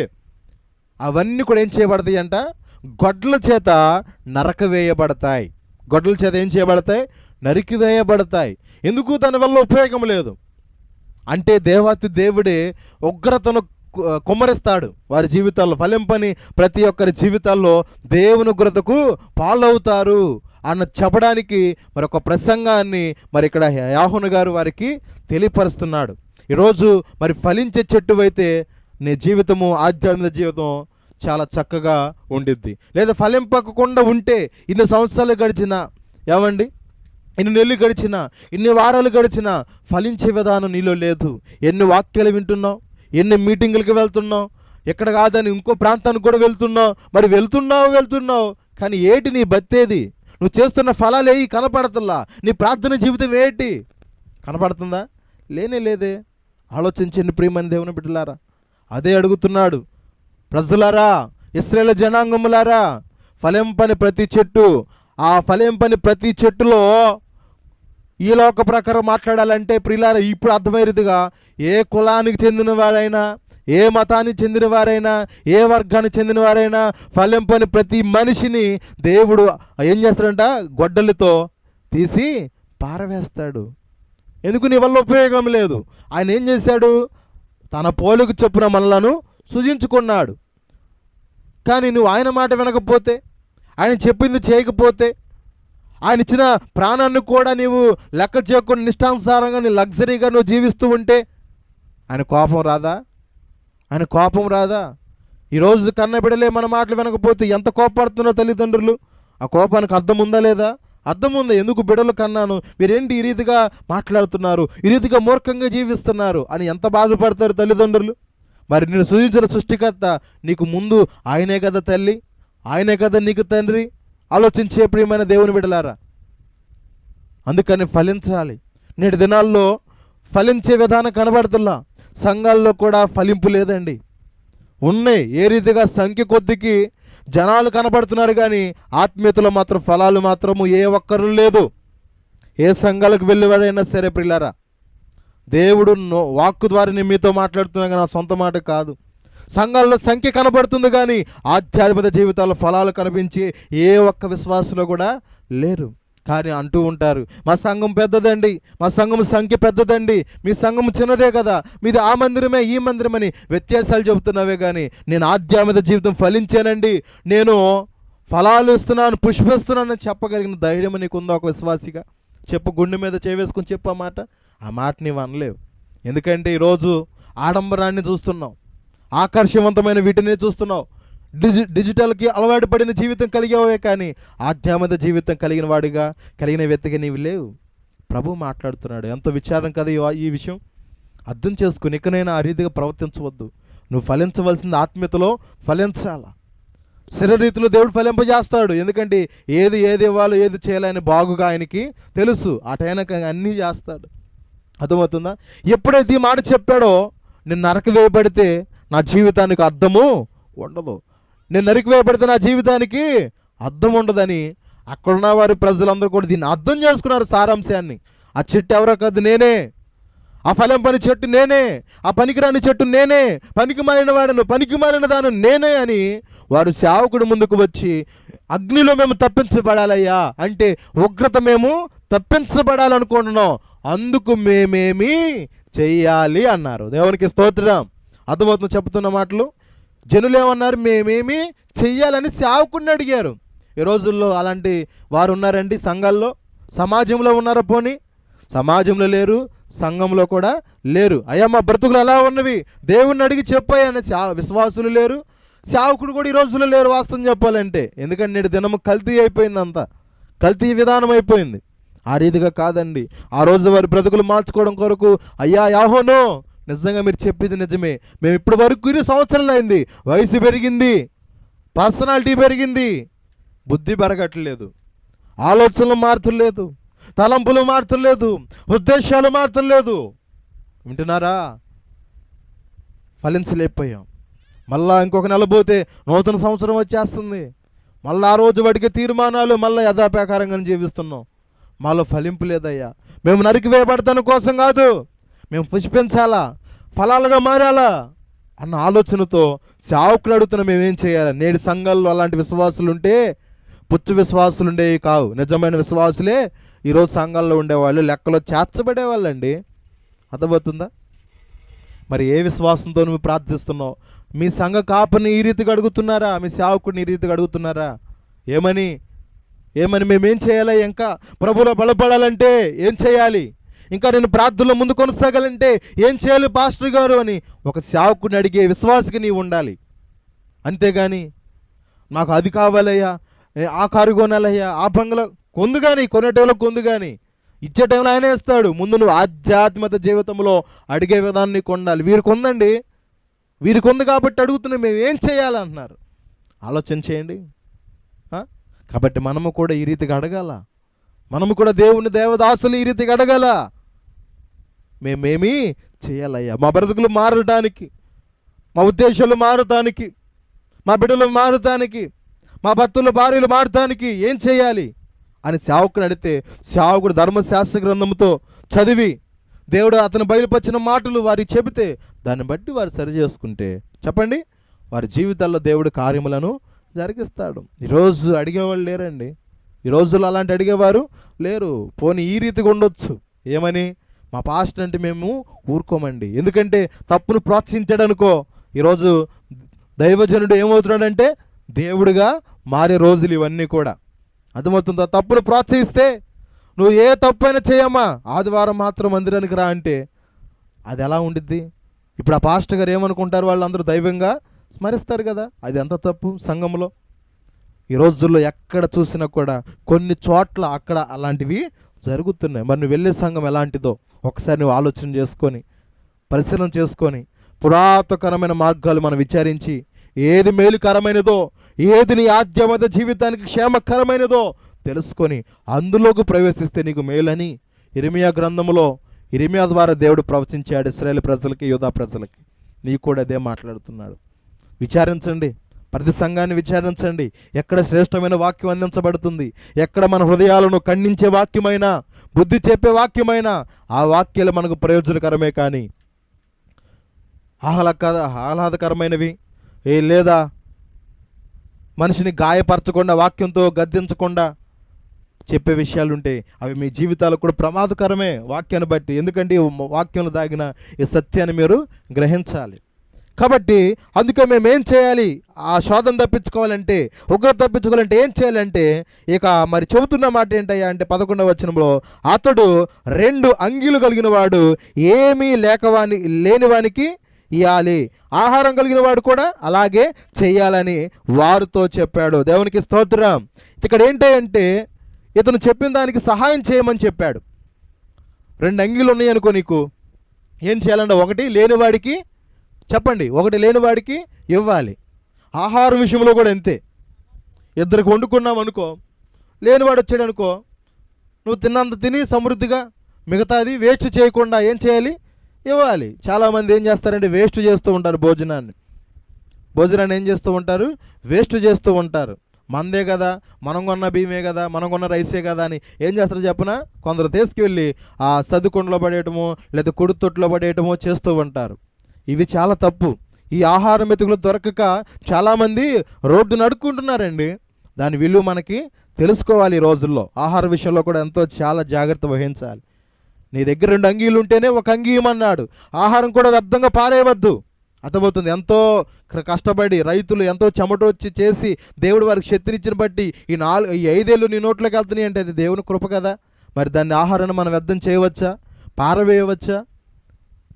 అవన్నీ కూడా ఏం చేయబడతాయి అంట? గొడ్ల చేత నరకవేయబడతాయి. గొడ్ల చేత ఏం చేయబడతాయి? నరికివేయబడతాయి. ఎందుకు? దానివల్ల ఉపయోగం లేదు. అంటే దేవాతి దేవుడే ఉగ్రతను కుమ్మరిస్తాడు వారి జీవితాల్లో. ఫలింపని ప్రతి ఒక్కరి జీవితాల్లో దేవుని ఉగ్రతకు పాలవుతారు అన్న చెప్పడానికి మరొక ప్రసంగాన్ని మరి ఇక్కడ యాహోను గారు వారికి తెలియపరుస్తున్నాడు. ఈరోజు మరి ఫలించే చెట్టు అయితే నీ జీవితము, ఆధ్యాత్మిక జీవితం చాలా చక్కగా ఉండిద్ది. లేదా ఫలింపకుండా ఉంటే ఇన్ని సంవత్సరాలు గడిచినా, ఏమండి, ఇన్ని నెలలు గడిచినా, ఇన్ని వారాలు గడిచినా ఫలించే విధానం నీలో లేదు. ఎన్ని వాక్యాలు వింటున్నావు, ఎన్ని మీటింగులకి వెళ్తున్నావు, ఎక్కడ కాదని ఇంకో ప్రాంతానికి కూడా వెళ్తున్నావు. మరి వెళ్తున్నావు కానీ ఏటి నీ బత్తేది? నువ్వు చేస్తున్న ఫలాలు ఏవి కనపడుతుందా? నీ ప్రార్థన జీవితం ఏంటి కనపడుతుందా? లేదే. ఆలోచించండి ప్రియమైన దేవుని బిడ్డలారా. అదే అడుగుతున్నాడు. ప్రజలారా, ఇశ్రాయేలు జనాంగములారా, ఫలింపని ప్రతి చెట్టు, ఆ ఫలింపని ప్రతి చెట్టులో ఈ లోక ప్రకారం మాట్లాడాలంటే ప్రియులారా, ఇప్పుడు అర్థమయ్యేదిగా ఏ కులానికి చెందిన వారైనా, ఏ మతానికి చెందిన వారైనా, ఏ వర్గానికి చెందిన వారైనా ఫలింపని ప్రతి మనిషిని దేవుడు ఏం చేస్తాడంట? గొడ్డలితో తీసి పారవేస్తాడు. ఎందుకు? నీ వల్ల ఉపయోగం లేదు. ఆయన ఏం చేశాడు? తన పోలిక చొప్పున మనలను సృజించుకున్నాడు. కానీ నువ్వు ఆయన మాట వినకపోతే, ఆయన చెప్పింది చేయకపోతే, ఆయన ఇచ్చిన ప్రాణాన్ని కూడా నీవు లెక్క చేయకుండా నిష్టానుసారంగా నీ లగ్జరీగా నువ్వు జీవిస్తూ ఉంటే ఆయన కోపం రాదా? ఆయన కోపం రాదా? ఈరోజు కన్న బిడ్డలే మన మాటలు వినకపోతే ఎంత కోపడుతున్నో తల్లిదండ్రులు. ఆ కోపానికి అర్థం ఉందా లేదా? అర్థం ఉంది. ఎందుకు బిడ్డలు కన్నాను, మీరేంటి ఈ రీతిగా మాట్లాడుతున్నారు, ఈ రీతిగా మూర్ఖంగా జీవిస్తున్నారు అని ఎంత బాధపడతారు తల్లిదండ్రులు. మరి నేను సృజించిన సృష్టికర్త నీకు ముందు ఆయనే కదా తల్లి, ఆయనే కదా నీకు తండ్రి. ఆలోచించే ప్రియమైన దేవుని బిడ్డలారా, అందుకని ఫలించాలి. నేటి దినాల్లో ఫలించే విధానం కనబడుతున్నా. సంఘాల్లో కూడా ఫలింపు లేదండి. ఉన్నాయి, ఏ రీతిగా సంఖ్య కొద్దికి జనాలు కనబడుతున్నారు కానీ ఆత్మీయతలో మాత్రం ఫలాలు మాత్రము ఏ ఒక్కరు లేదు. ఏ సంఘాలకు వెళ్ళివాడైనా సరే ప్రియులారా, దేవుడు వాక్కు ద్వారా నేను మీతో మాట్లాడుతున్నా కానీ నా సొంత మాట కాదు. సంఘాల్లో సంఖ్య కనబడుతుంది కానీ ఆధ్యాత్మిక జీవితాల్లో ఫలాలు కనిపించి ఏ ఒక్క విశ్వాసంలో కూడా లేరు. కానీ అంటూ ఉంటారు, మా సంఘం పెద్దదండి, మా సంఘం సంఖ్య పెద్దదండి, మీ సంఘం చిన్నదే కదా, మీది ఆ మందిరమే ఈ మందిరమని వ్యత్యాసాలు చెబుతున్నావే కానీ నేను ఆధ్యాత్మిక జీవితం ఫలించానండి, నేను ఫలాలు ఇస్తున్నాను, పుష్పిస్తున్నానని చెప్పగలిగిన ధైర్యం నీకు ఉందా? ఒక విశ్వాసిగా చెప్పు, గుండె మీద చేవేసుకుని చెప్పు ఆ మాట నీవు అనలేవు. ఎందుకంటే ఈరోజు ఆడంబరాన్ని చూస్తున్నావు, ఆకర్షవంతమైన వీటిని చూస్తున్నావు, డిజిటల్కి అలవాటు పడిన జీవితం కలిగేవే కానీ ఆధ్యాత్మిక జీవితం కలిగిన వాడిగా, కలిగిన వ్యక్తిగా నీవు లేవు. ప్రభు మాట్లాడుతున్నాడు. ఎంతో విచారం కదా ఈ విషయం. అర్థం చేసుకుని ఇకనైనా ఆ రీతిగా ప్రవర్తించవద్దు. నువ్వు ఫలించవలసింది ఆత్మీయతలో ఫలించాలా. శరీరీతిలో దేవుడు ఫలింపజేస్తాడు. ఎందుకంటే ఏది ఇవ్వాలో ఏది చేయాలని బాగుగా ఆయనకి తెలుసు. ఆ టైంకి అన్నీ చేస్తాడు. అర్థమవుతుందా? ఎప్పుడైతే ఈ మాట చెప్పాడో, నేను నరక వేయబడితే నా జీవితానికి అర్థము ఉండదు, నేను నరికి వేయబడితే నా జీవితానికి అర్థం ఉండదని అక్కడున్న వారి ప్రజలందరూ కూడా దీన్ని అర్థం చేసుకున్నారు సారాంశాన్ని. ఆ చెట్టు ఎవరో కాదు, నేనే. ఆ ఫలం పని చెట్టు నేనే, ఆ పనికిరాని చెట్టు నేనే, పనికి మారిన వాడను, పనికి మారిన దాను నేనే అని వారు సేవకుడు ముందుకు వచ్చి, అగ్నిలో మేము తప్పించబడాలయ్యా అంటే ఉగ్రత మేము తప్పించబడాలనుకుంటున్నాం, అందుకు మేమేమి చెయ్యాలి అన్నారు. దేవునికి స్తోత్రం. అర్థమవుతుంది చెప్తున్న మాటలు. జనులు ఏమన్నారు? మేమేమి చెయ్యాలని సేవకుడిని అడిగారు. ఈ రోజుల్లో అలాంటి వారు ఉన్నారండి సంఘాల్లో? సమాజంలో ఉన్నారా? పోనీ సమాజంలో లేరు, సంఘంలో కూడా లేరు. అయ్యా మా బ్రతుకులు ఎలా ఉన్నవి దేవుణ్ణి అడిగి చెప్పాయి అనే విశ్వాసులు లేరు, సేవకుడు కూడా ఈ రోజుల్లో లేరు వాస్తవం చెప్పాలంటే. ఎందుకంటే నేడు దినము కల్తీ అయిపోయింది, అంతా కల్తీ విధానం అయిపోయింది. ఆ రీతిగా కాదండి. ఆ రోజు వారి బ్రతుకులు మార్చుకోవడం కొరకు, అయ్యా యాహోనో నిజంగా మీరు చెప్పింది నిజమే, మేము ఇప్పటి వరకు 20 సంవత్సరాలు అయింది, వయసు పెరిగింది, పర్సనాలిటీ పెరిగింది, బుద్ధి పెరగట్లేదు, ఆలోచనలు మారుతలేదు, తలంపులు మారుతలేదు, ఉద్దేశాలు మారుతలేదు. వింటున్నారా? ఫలించలేకపోయాం. మళ్ళా ఇంకొక నెల పోతే నూతన సంవత్సరం వచ్చేస్తుంది, మళ్ళీ ఆ రోజు వాటికి తీర్మానాలు, మళ్ళీ యథాప్రకారంగా జీవిస్తున్నాం. మాలో ఫలింపు లేదయ్యా. మేము నరికి వేయబడతాను కోసం కాదు, మేము పుష్పించాలా, ఫలాలుగా మారాలా అన్న ఆలోచనతో సేవకులు అడుగుతున్న మేమేం చేయాలి? నేడు సంఘాల్లో అలాంటి విశ్వాసులు ఉంటే పుచ్చు విశ్వాసులు ఉండేవి కావు, నిజమైన విశ్వాసులే ఈరోజు సంఘాల్లో ఉండేవాళ్ళు, లెక్కలో చేర్చబడేవాళ్ళండి. అర్థమవుతుందా? మరి ఏ విశ్వాసంతో నువ్వు ప్రార్థిస్తున్నావు? మీ సంఘ కాపని ఈ రీతిగా అడుగుతున్నారా? మీ సేవకుడిని ఈ రీతిగా అడుగుతున్నారా? ఏమని మేమేం చేయాలి? ఇంకా ప్రభువులో బలపడాలంటే ఏం చేయాలి? ఇంకా నేను ప్రార్థనలో ముందు కొనసాగాలంటే ఏం చేయాలి పాస్టర్ గారు అని ఒక సేవకుడిని అడిగే విశ్వాసకి నీవు ఉండాలి. అంతేగాని నాకు అది కావాలయ్యా, ఆ కారు కొనాలయ్యా, ఆ బంగ్లా కొందు కానీ, కొనే టైంలో కొందు కానీ, ఇచ్చే టైంలో ఆయన ఇస్తాడు. ముందు నువ్వు ఆధ్యాత్మిక జీవితంలో అడిగే విధానం నీకు ఉండాలి. వీరికి ఉందండి, వీరికి ఉంది కాబట్టి అడుగుతున్నాం, మేము ఏం చేయాలంటున్నారు. ఆలోచన చేయండి. కాబట్టి మనము కూడా ఈ రీతిగా అడగాల. మనము కూడా దేవుని దేవదాసులు ఈ రీతిగా అడగాల. మేమేమి చేయాలయ్యా? మా బ్రతుకులు మారడానికి, మా ఉద్దేశాలు మారటానికి, మా బిడ్డలు మారటానికి, మా భర్తలు భార్యలు మారటానికి ఏం చేయాలి అని సేవకుని అడిగితే, సేవకుడు ధర్మశాస్త్ర గ్రంథంతో చదివి దేవుడు అతను బయలుపరిచిన మాటలు వారికి చెబితే దాన్ని బట్టి వారు సరి చేసుకుంటే, చెప్పండి, వారి జీవితాల్లో దేవుడు కార్యములను జరిగిస్తాడు. ఈరోజు అడిగేవాళ్ళు లేరండి. ఈ రోజుల్లో అలాంటి అడిగేవారు లేరు. పోనీ ఈ రీతిగా ఉండొచ్చు, ఏమని? మా పాస్టర్ అంటే మేము ఊరుకోమండి. ఎందుకంటే తప్పును ప్రోత్సహించాడనుకో, ఈరోజు దైవజనుడు ఏమవుతున్నాడంటే దేవుడిగా మారే రోజులు ఇవన్నీ కూడా. అర్థమవుతుందా? తప్పును ప్రోత్సహిస్తే నువ్వు ఏ తప్పైనా చేయమ్మా, ఆదివారం మాత్రం మందిరానికి రా అంటే అది ఎలా ఉండిద్ది? ఇప్పుడు ఆ పాస్టర్ గారు ఏమనుకుంటారు? వాళ్ళందరూ దైవంగా స్మరిస్తారు కదా, అది ఎంత తప్పు సంఘంలో. ఈ రోజుల్లో ఎక్కడ చూసినా కూడా కొన్ని చోట్ల అక్కడ అలాంటివి జరుగుతున్నాయి. మరి నువ్వు వెళ్ళే సంఘం ఎలాంటిదో ఒకసారి నువ్వు ఆలోచన చేసుకొని, పరిశీలన చేసుకొని, పురాతనకరమైన మార్గాలు మనం విచారించి, ఏది మేలుకరమైనదో, ఏది నీ ఆధ్యాత్మిక జీవితానికి క్షేమకరమైనదో తెలుసుకొని అందులోకి ప్రవేశిస్తే నీకు మేలని ఇర్మియా గ్రంథంలో, ఇర్మియా ద్వారా దేవుడు ప్రవచించాడు ఇశ్రాయేలు ప్రజలకి, యూదా ప్రజలకి. నీకు కూడా అదే మాట్లాడుతున్నాడు. విచారించండి, ప్రతి సంఘాన్ని విచారించండి. ఎక్కడ శ్రేష్టమైన వాక్యం అందించబడుతుంది, ఎక్కడ మన హృదయాలను ఖండించే వాక్యమైనా, బుద్ధి చెప్పే వాక్యమైనా, ఆ వాక్యాలు మనకు ప్రయోజనకరమే కానీ ఆహ్లాదకరమైనవి లేదా మనిషిని గాయపరచకుండా, వాక్యంతో గద్దించకుండా చెప్పే విషయాలు ఉంటే అవి మీ జీవితాలకు కూడా ప్రమాదకరమే వాక్యాన్ని బట్టి. ఎందుకంటే వాక్యంలో దాగిన ఈ సత్యాన్ని మీరు గ్రహించాలి. కాబట్టి అందుకే మేము ఏం చేయాలి? ఆ శోధన తప్పించుకోవాలంటే, ఉగ్రత తప్పించుకోవాలంటే ఏం చేయాలంటే, ఇక మరి చెబుతున్న మాట ఏంటయ్యా అంటే 11వ వచనంలో, అతడు 2 అంగీలు కలిగిన వాడు ఏమీ లేనివానికి ఇవ్వాలి, ఆహారం కలిగిన వాడు కూడా అలాగే చెయ్యాలని వారితో చెప్పాడు. దేవునికి స్తోత్రం. ఇక్కడ ఏంటంటే ఇతను చెప్పిన దానికి సహాయం చేయమని చెప్పాడు. 2 అంగీలు ఉన్నాయనుకో, నీకు ఏం చేయాలంటే, 1 లేనివాడికి చెప్పండి, 1 లేనివాడికి ఇవ్వాలి. ఆహారం విషయంలో కూడా అంతే. 2కి వండుకున్నాం అనుకో, లేనివాడు వచ్చాడు అనుకో, నువ్వు తిన్నంత తిని సమృద్ధిగా మిగతాది వేస్ట్ చేయకుండా ఏం చేయాలి? ఇవ్వాలి. చాలామంది ఏం చేస్తారంటే వేస్ట్ చేస్తూ ఉంటారు. భోజనాన్ని ఏం చేస్తూ ఉంటారు? వేస్ట్ చేస్తూ ఉంటారు. మందే కదా, మనం కొన్న బియ్యమే కదా, మనం కొన్న రైసే కదా అని ఏం చేస్తారో చెప్పనా, కొందరు తీసుకువెళ్ళి ఆ సదుకుండలో పడేయటమో లేదా కొడుతొట్టులో పడేయటమో చేస్తూ ఉంటారు. ఇవి చాలా తప్పు. ఈ ఆహార మెతుకులు దొరకక చాలామంది రోడ్డు నడుక్కుంటున్నారండి. దాని విలువ మనకి తెలుసుకోవాలి. ఈ రోజుల్లో ఆహార విషయంలో కూడా ఎంతో చాలా జాగ్రత్త వహించాలి. నీ దగ్గర 2 అంగీలు ఉంటేనే 1 అంగీ ఇవ్వమన్నాడు. ఆహారం కూడా వ్యర్థంగా పారేయవద్దు. అర్థమవుతుంది. ఎంతో కష్టపడి రైతులు ఎంతో చెమటొచ్చి చేసి దేవుడు వారికి శక్తినిచ్చిన బట్టి ఈ 5 ఏళ్ళు నీ నోట్లోకి వెళ్తున్నాయి అంటే అది దేవుని కృప కదా. మరి దాన్ని ఆహారాన్ని మనం వ్యర్థం చేయవచ్చా? పారవేయవచ్చా?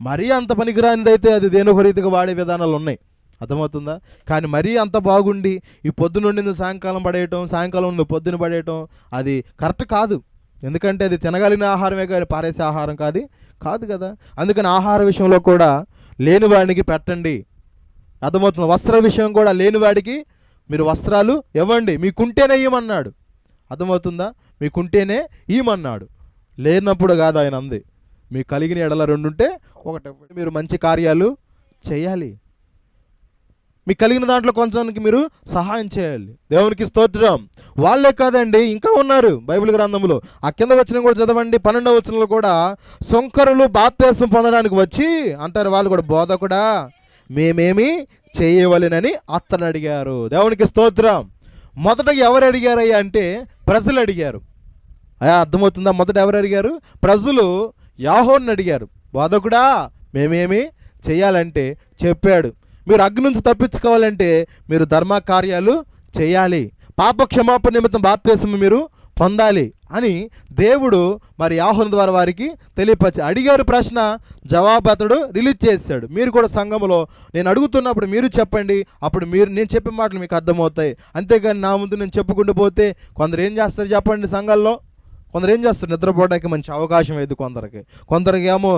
మరీ అంత పనికిరానిదైతే అది దేనొక రీతిగా వాడే విధానాలు ఉన్నాయి. అర్థమవుతుందా? కానీ మరీ అంత బాగుండి ఈ పొద్దునుండింది సాయంకాలం పడేయటం, సాయంకాలం నుండి పొద్దున పడేయటం అది కరెక్ట్ కాదు. ఎందుకంటే అది తినగలిగిన ఆహారమే కానీ పారేసే ఆహారం కాదు కదా. అందుకని ఆహార విషయంలో కూడా లేనివాడికి పెట్టండి. అర్థమవుతుంది. వస్త్ర విషయం కూడా లేనివాడికి మీరు వస్త్రాలు ఇవ్వండి. మీకుంటేనే ఇవ్వమన్నాడు. అర్థమవుతుందా? మీకుంటేనే ఇవ్వమన్నాడు, లేనప్పుడు కాదు ఆయన అంది. మీకు కలిగిన ఎడల 2 ఉంటే 1. మీరు మంచి కార్యాలు చేయాలి. మీకు కలిగిన దాంట్లో కొంచెంకి మీరు సహాయం చేయాలి. దేవునికి స్తోత్రం. వాళ్ళే కాదండి, ఇంకా ఉన్నారు బైబిల్ గ్రంథంలో. ఆ కింద వచనం కూడా చదవండి. 12వ వచనంలో కూడా సొంకరులు బాప్తిస్మం పొందడానికి వచ్చి అంటారు వాళ్ళు కూడా, బోధకుడా మేమేమి చేయవలెనని అతను అడిగారు. దేవునికి స్తోత్రం. మొదటగా ఎవరు అడిగారయ్యా అంటే ప్రజలు అడిగారు. అర్థమవుతుందా? మొదట ఎవరు అడిగారు? ప్రజలు యాహోను అడిగారు, బోధకుడా మేమేమి చేయాలంటే చెప్పాడు. మీరు అగ్ని నుంచి తప్పించుకోవాలంటే మీరు ధర్మకార్యాలు చేయాలి, పాప క్షమాపణ నిమిత్తం బాప్తిస్మం మీరు పొందాలి అని దేవుడు మరి యాహోను ద్వారా వారికి తెలియపరిచి అడిగారు. ప్రశ్న జవాబు అతడు రిలీజ్ చేశాడు. మీరు కూడా సంఘంలో నేను అడుగుతున్నప్పుడు మీరు చెప్పండి, అప్పుడు నేను చెప్పే మాటలు మీకు అర్థమవుతాయి. అంతేగాని నా ముందు నేను చెప్పుకుంటూ పోతే కొందరు ఏం చేస్తారు చెప్పండి? సంఘాల్లో కొందరు ఏం చేస్తారు? నిద్రపోవడానికి మంచి అవకాశం అయింది కొందరికి ఏమో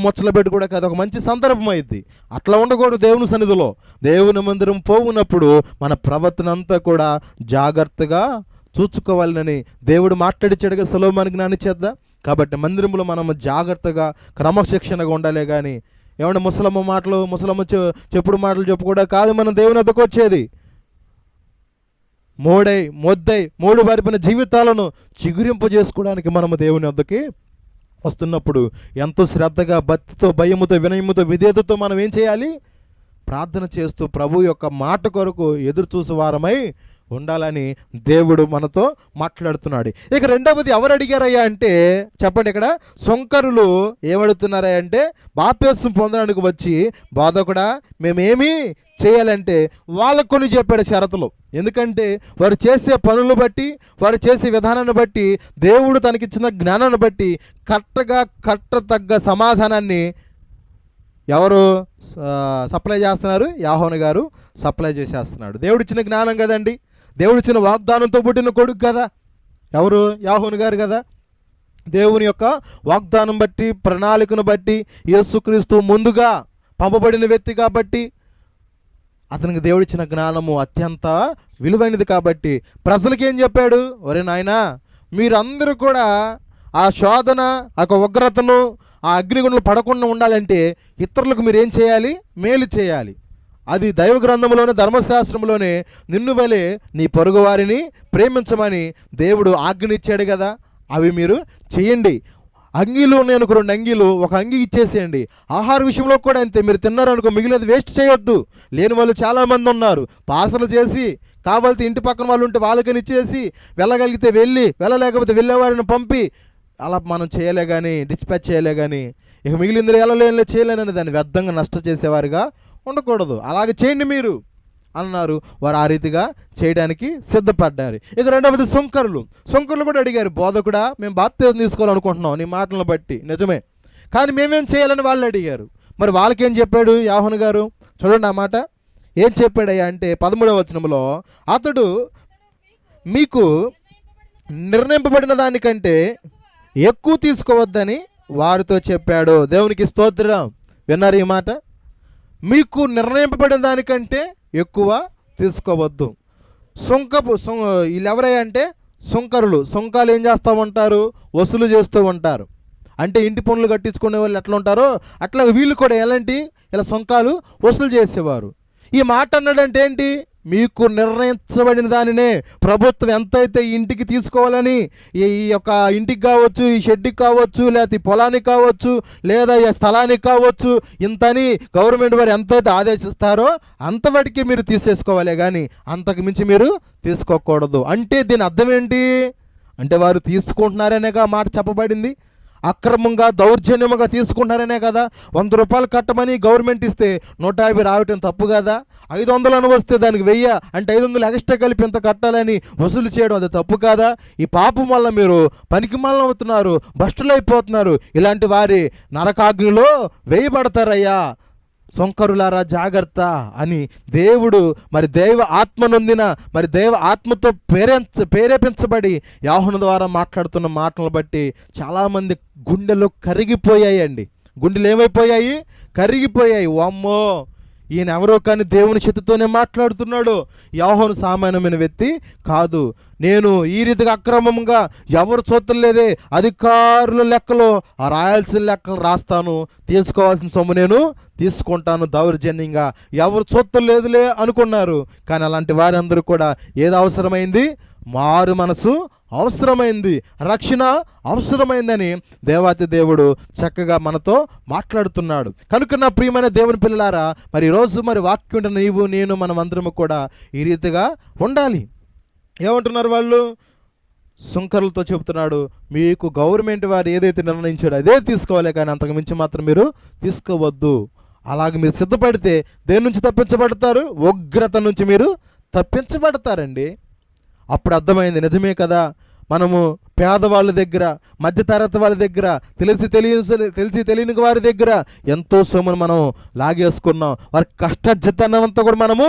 ముచ్చలు పెట్టుకోవడానికి అది ఒక మంచి సందర్భం అయింది. అట్లా ఉండకూడదు. దేవుని సన్నిధిలో దేవుని మందిరం పోవునప్పుడు మన ప్రవర్తన అంతా కూడా జాగ్రత్తగా చూసుకోవాలని దేవుడు మాట్లాడిచ్చాడుగా సొలొమోను జ్ఞాని చేద్దా. కాబట్టి మందిరంలో మనము జాగ్రత్తగా క్రమశిక్షణగా ఉండాలి. కానీ ఏమన్నా ముసలమ్మ చెప్పుడు మాటలు చెప్పుకోవడం కాదు మనం దేవుని వద్దకు వచ్చేది. మూడు వారిపైన జీవితాలను చిగురింపు చేసుకోవడానికి మనము దేవుని వద్దకి వస్తున్నప్పుడు ఎంతో శ్రద్ధగా, భక్తితో, భయముతో, వినయముతో, విధేయతతో మనం ఏం చేయాలి? ప్రార్థన చేస్తూ ప్రభు యొక్క మాట కొరకు ఎదురు చూసే వారమై ఉండాలని దేవుడు మనతో మాట్లాడుతున్నాడు. ఇక రెండవది ఎవరు అడిగారయ్యా అంటే చెప్పండి. ఇక్కడ సొంకరులు ఏమడుగుతున్నారా అంటే బాప్తిస్మం పొందడానికి వచ్చి, బోధకుడా మేమేమి చేయాలంటే వాళ్ళకు కొన్ని చెప్పాడు షరతులు. ఎందుకంటే వారు చేసే పనులను బట్టి, వారు చేసే విధానాన్ని బట్టి, దేవుడు తనకిచ్చిన జ్ఞానాన్ని బట్టి కట్టతగ్గ సమాధానాన్ని ఎవరు సప్లై చేస్తున్నారు? యాహోను గారు సప్లై చేసేస్తున్నాడు. దేవుడిచ్చిన జ్ఞానం కదండి, దేవుడిచ్చిన వాగ్దానంతో పుట్టిన కొడుకు కదా. ఎవరు? యాహోను గారు కదా. దేవుని యొక్క వాగ్దానం బట్టి, ప్రణాళికను బట్టి, యేసుక్రీస్తు ముందుగా పంపబడిన వ్యక్తి కాబట్టి అతనికి దేవుడిచ్చిన జ్ఞానము అత్యంత విలువైనది. కాబట్టి ప్రజలకి ఏం చెప్పాడు? ఒరే నాయనా, మీరందరూ కూడా ఆ శోధన, ఆ ఉగ్రతను, ఆ అగ్నిగుండంలో పడకుండా ఉండాలంటే ఇతరులకు మీరేం చేయాలి? మేలు చేయాలి. అది దైవ గ్రంథంలోనే, ధర్మశాస్త్రంలోనే నిన్ను వలె నీ పొరుగు వారిని ప్రేమించమని దేవుడు ఆజ్ఞనిచ్చాడు కదా. అవి మీరు చేయండి. అంగీలు నేను ఒక 2 అంగీలు, ఒక అంగీ ఇచ్చేసేయండి. ఆహార విషయంలో కూడా అంతే. మీరు తిన్నారనుకో మిగిలినది వేస్ట్ చేయొద్దు. లేని వాళ్ళు చాలామంది ఉన్నారు. పార్సల్ చేసి కావాలితే ఇంటి పక్కన వాళ్ళు ఉంటే వాళ్ళకని ఇచ్చేసి, వెళ్ళగలిగితే వెళ్ళలేకపోతే వెళ్ళేవారిని పంపి, అలా మనం చేయలే కానీ, డిస్పాచ్ చేయలే కానీ ఇక మిగిలింది చేయలేనని దాన్ని వ్యర్థంగా నష్టం చేసేవారుగా ఉండకూడదు. అలాగే చేయండి మీరు అన్నారు. వారు ఆ రీతిగా చేయడానికి సిద్ధపడ్డారు. ఇక రెండవది సుంకరులు కూడా అడిగారు, బోధకుడా మేము బాప్తిజం తీసుకోవాలనుకుంటున్నాం నీ మాటలను బట్టి, నిజమే, కానీ మేమేం చేయాలని వాళ్ళు అడిగారు. మరి వాళ్ళకేం చెప్పాడు యోహాను గారు? చూడండి ఆ మాట ఏం చెప్పాడయ్యా అంటే 13వ వచనంలో, అతడు మీకు నిర్ణయింపబడిన దానికంటే ఎక్కువ తీసుకోవద్దని వారితో చెప్పాడు. దేవునికి స్తోత్రం. విన్నారు ఈ మాట? మీకు నిర్ణయింపబడిన దానికంటే ఎక్కువ తీసుకోవద్దు. వీళ్ళు ఎవరయ్యా అంటే సుంకాలు ఏం చేస్తూ ఉంటారు? వసూలు చేస్తూ ఉంటారు. అంటే ఇంటి పనులు కట్టించుకునే వాళ్ళు ఎట్లా ఉంటారో అట్లా వీళ్ళు కూడా ఇలా సుంకాలు వసూలు చేసేవారు. ఈ మాట అన్నాడంటే ఏంటి? మీకు నిర్ణయించబడిన దానినే ప్రభుత్వం ఎంతైతే ఇంటికి తీసుకోవాలని, ఈ యొక్క ఇంటికి కావచ్చు, ఈ షెడ్కి కావచ్చు, లేకపోతే ఈ పొలానికి కావచ్చు, లేదా ఈ స్థలానికి కావచ్చు, ఇంతని గవర్నమెంట్ వారు ఎంతైతే ఆదేశిస్తారో అంతవరకు మీరు తీసేసుకోవాలి, కానీ అంతకు మించి మీరు తీసుకోకూడదు. అంటే దీని అర్థం ఏంటి అంటే వారు తీసుకుంటున్నారనేగా మాట చెప్పబడింది. అక్రమంగా దౌర్జన్యముగా తీసుకుంటున్నారనే కదా. 100 రూపాయలు కట్టమని గవర్నమెంట్ ఇస్తే 150 రావటం తప్పు కదా. 500 అని వస్తే దానికి 1000 అంటే 500 ఎక్స్ట్రా కలిపి ఇంత కట్టాలని వసూలు చేయడం అది తప్పు కాదా? ఈ పాపం వల్ల మీరు పనికి మాలిన అవుతున్నారు, భ్రష్టులు అయిపోతున్నారు. ఇలాంటి వారి నరకాగ్నిలో వేయబడతారయ్యా, సొంకరులారా జాగ్రత్త అని దేవుడు మరి దైవ ఆత్మ నొందిన, మరి దైవ ఆత్మతో ప్రేరేపించబడి యోహాను ద్వారా మాట్లాడుతున్న మాటలను బట్టి చాలామంది గుండెలు కరిగిపోయాయండి. గుండెలు ఏమైపోయాయి? కరిగిపోయాయి. వామ్మో, ఈయన ఎవరో కానీ దేవుని చేతితోనే మాట్లాడుతున్నాడు. యోహాను సామాన్యమైన వ్యక్తి కాదు. నేను ఈ రీతిగా అక్రమంగా ఎవరు చూడలేదే, అధికారుల లెక్కలో ఆ రాయాల్సిన లెక్కలు రాస్తాను, తీసుకోవాల్సిన సొమ్ము నేను తీసుకుంటాను దౌర్జన్యంగా. ఎవరు చూడలేదులే అనుకున్నారు. కానీ అలాంటి వారందరూ కూడా ఏది అవసరమైంది? మారు మనసు అవసరమైంది, రక్షణ అవసరమైందని దేవాతి దేవుడు చక్కగా మనతో మాట్లాడుతున్నాడు. కనుక నా ప్రియమైన దేవుని పిల్లలారా, మరి ఈరోజు మరి వాక్యం నీవు నేను మనం అందరము కూడా ఈ రీతిగా ఉండాలి. ఏమంటున్నారు వాళ్ళు? సుంకరులతో చెబుతున్నాడు, మీకు గవర్నమెంట్ వారు ఏదైతే నిర్ణయించాడో అదే తీసుకోవాలి, కానీ అంతకు మించి మాత్రం మీరు తీసుకోవద్దు. అలాగే మీరు సిద్ధపడితే దేని నుంచి తప్పించబడతారు? ఉగ్రత నుంచి మీరు తప్పించబడతారండి. అప్పుడు అర్థమైంది, నిజమే కదా, మనము పేదవాళ్ళ దగ్గర, మధ్యతరగతి వాళ్ళ దగ్గర, తెలిసి తెలియని వారి దగ్గర ఎంతో సొమ్మును మనం లాగేసుకున్నాం. వారి కష్టజతనంతా కూడా మనము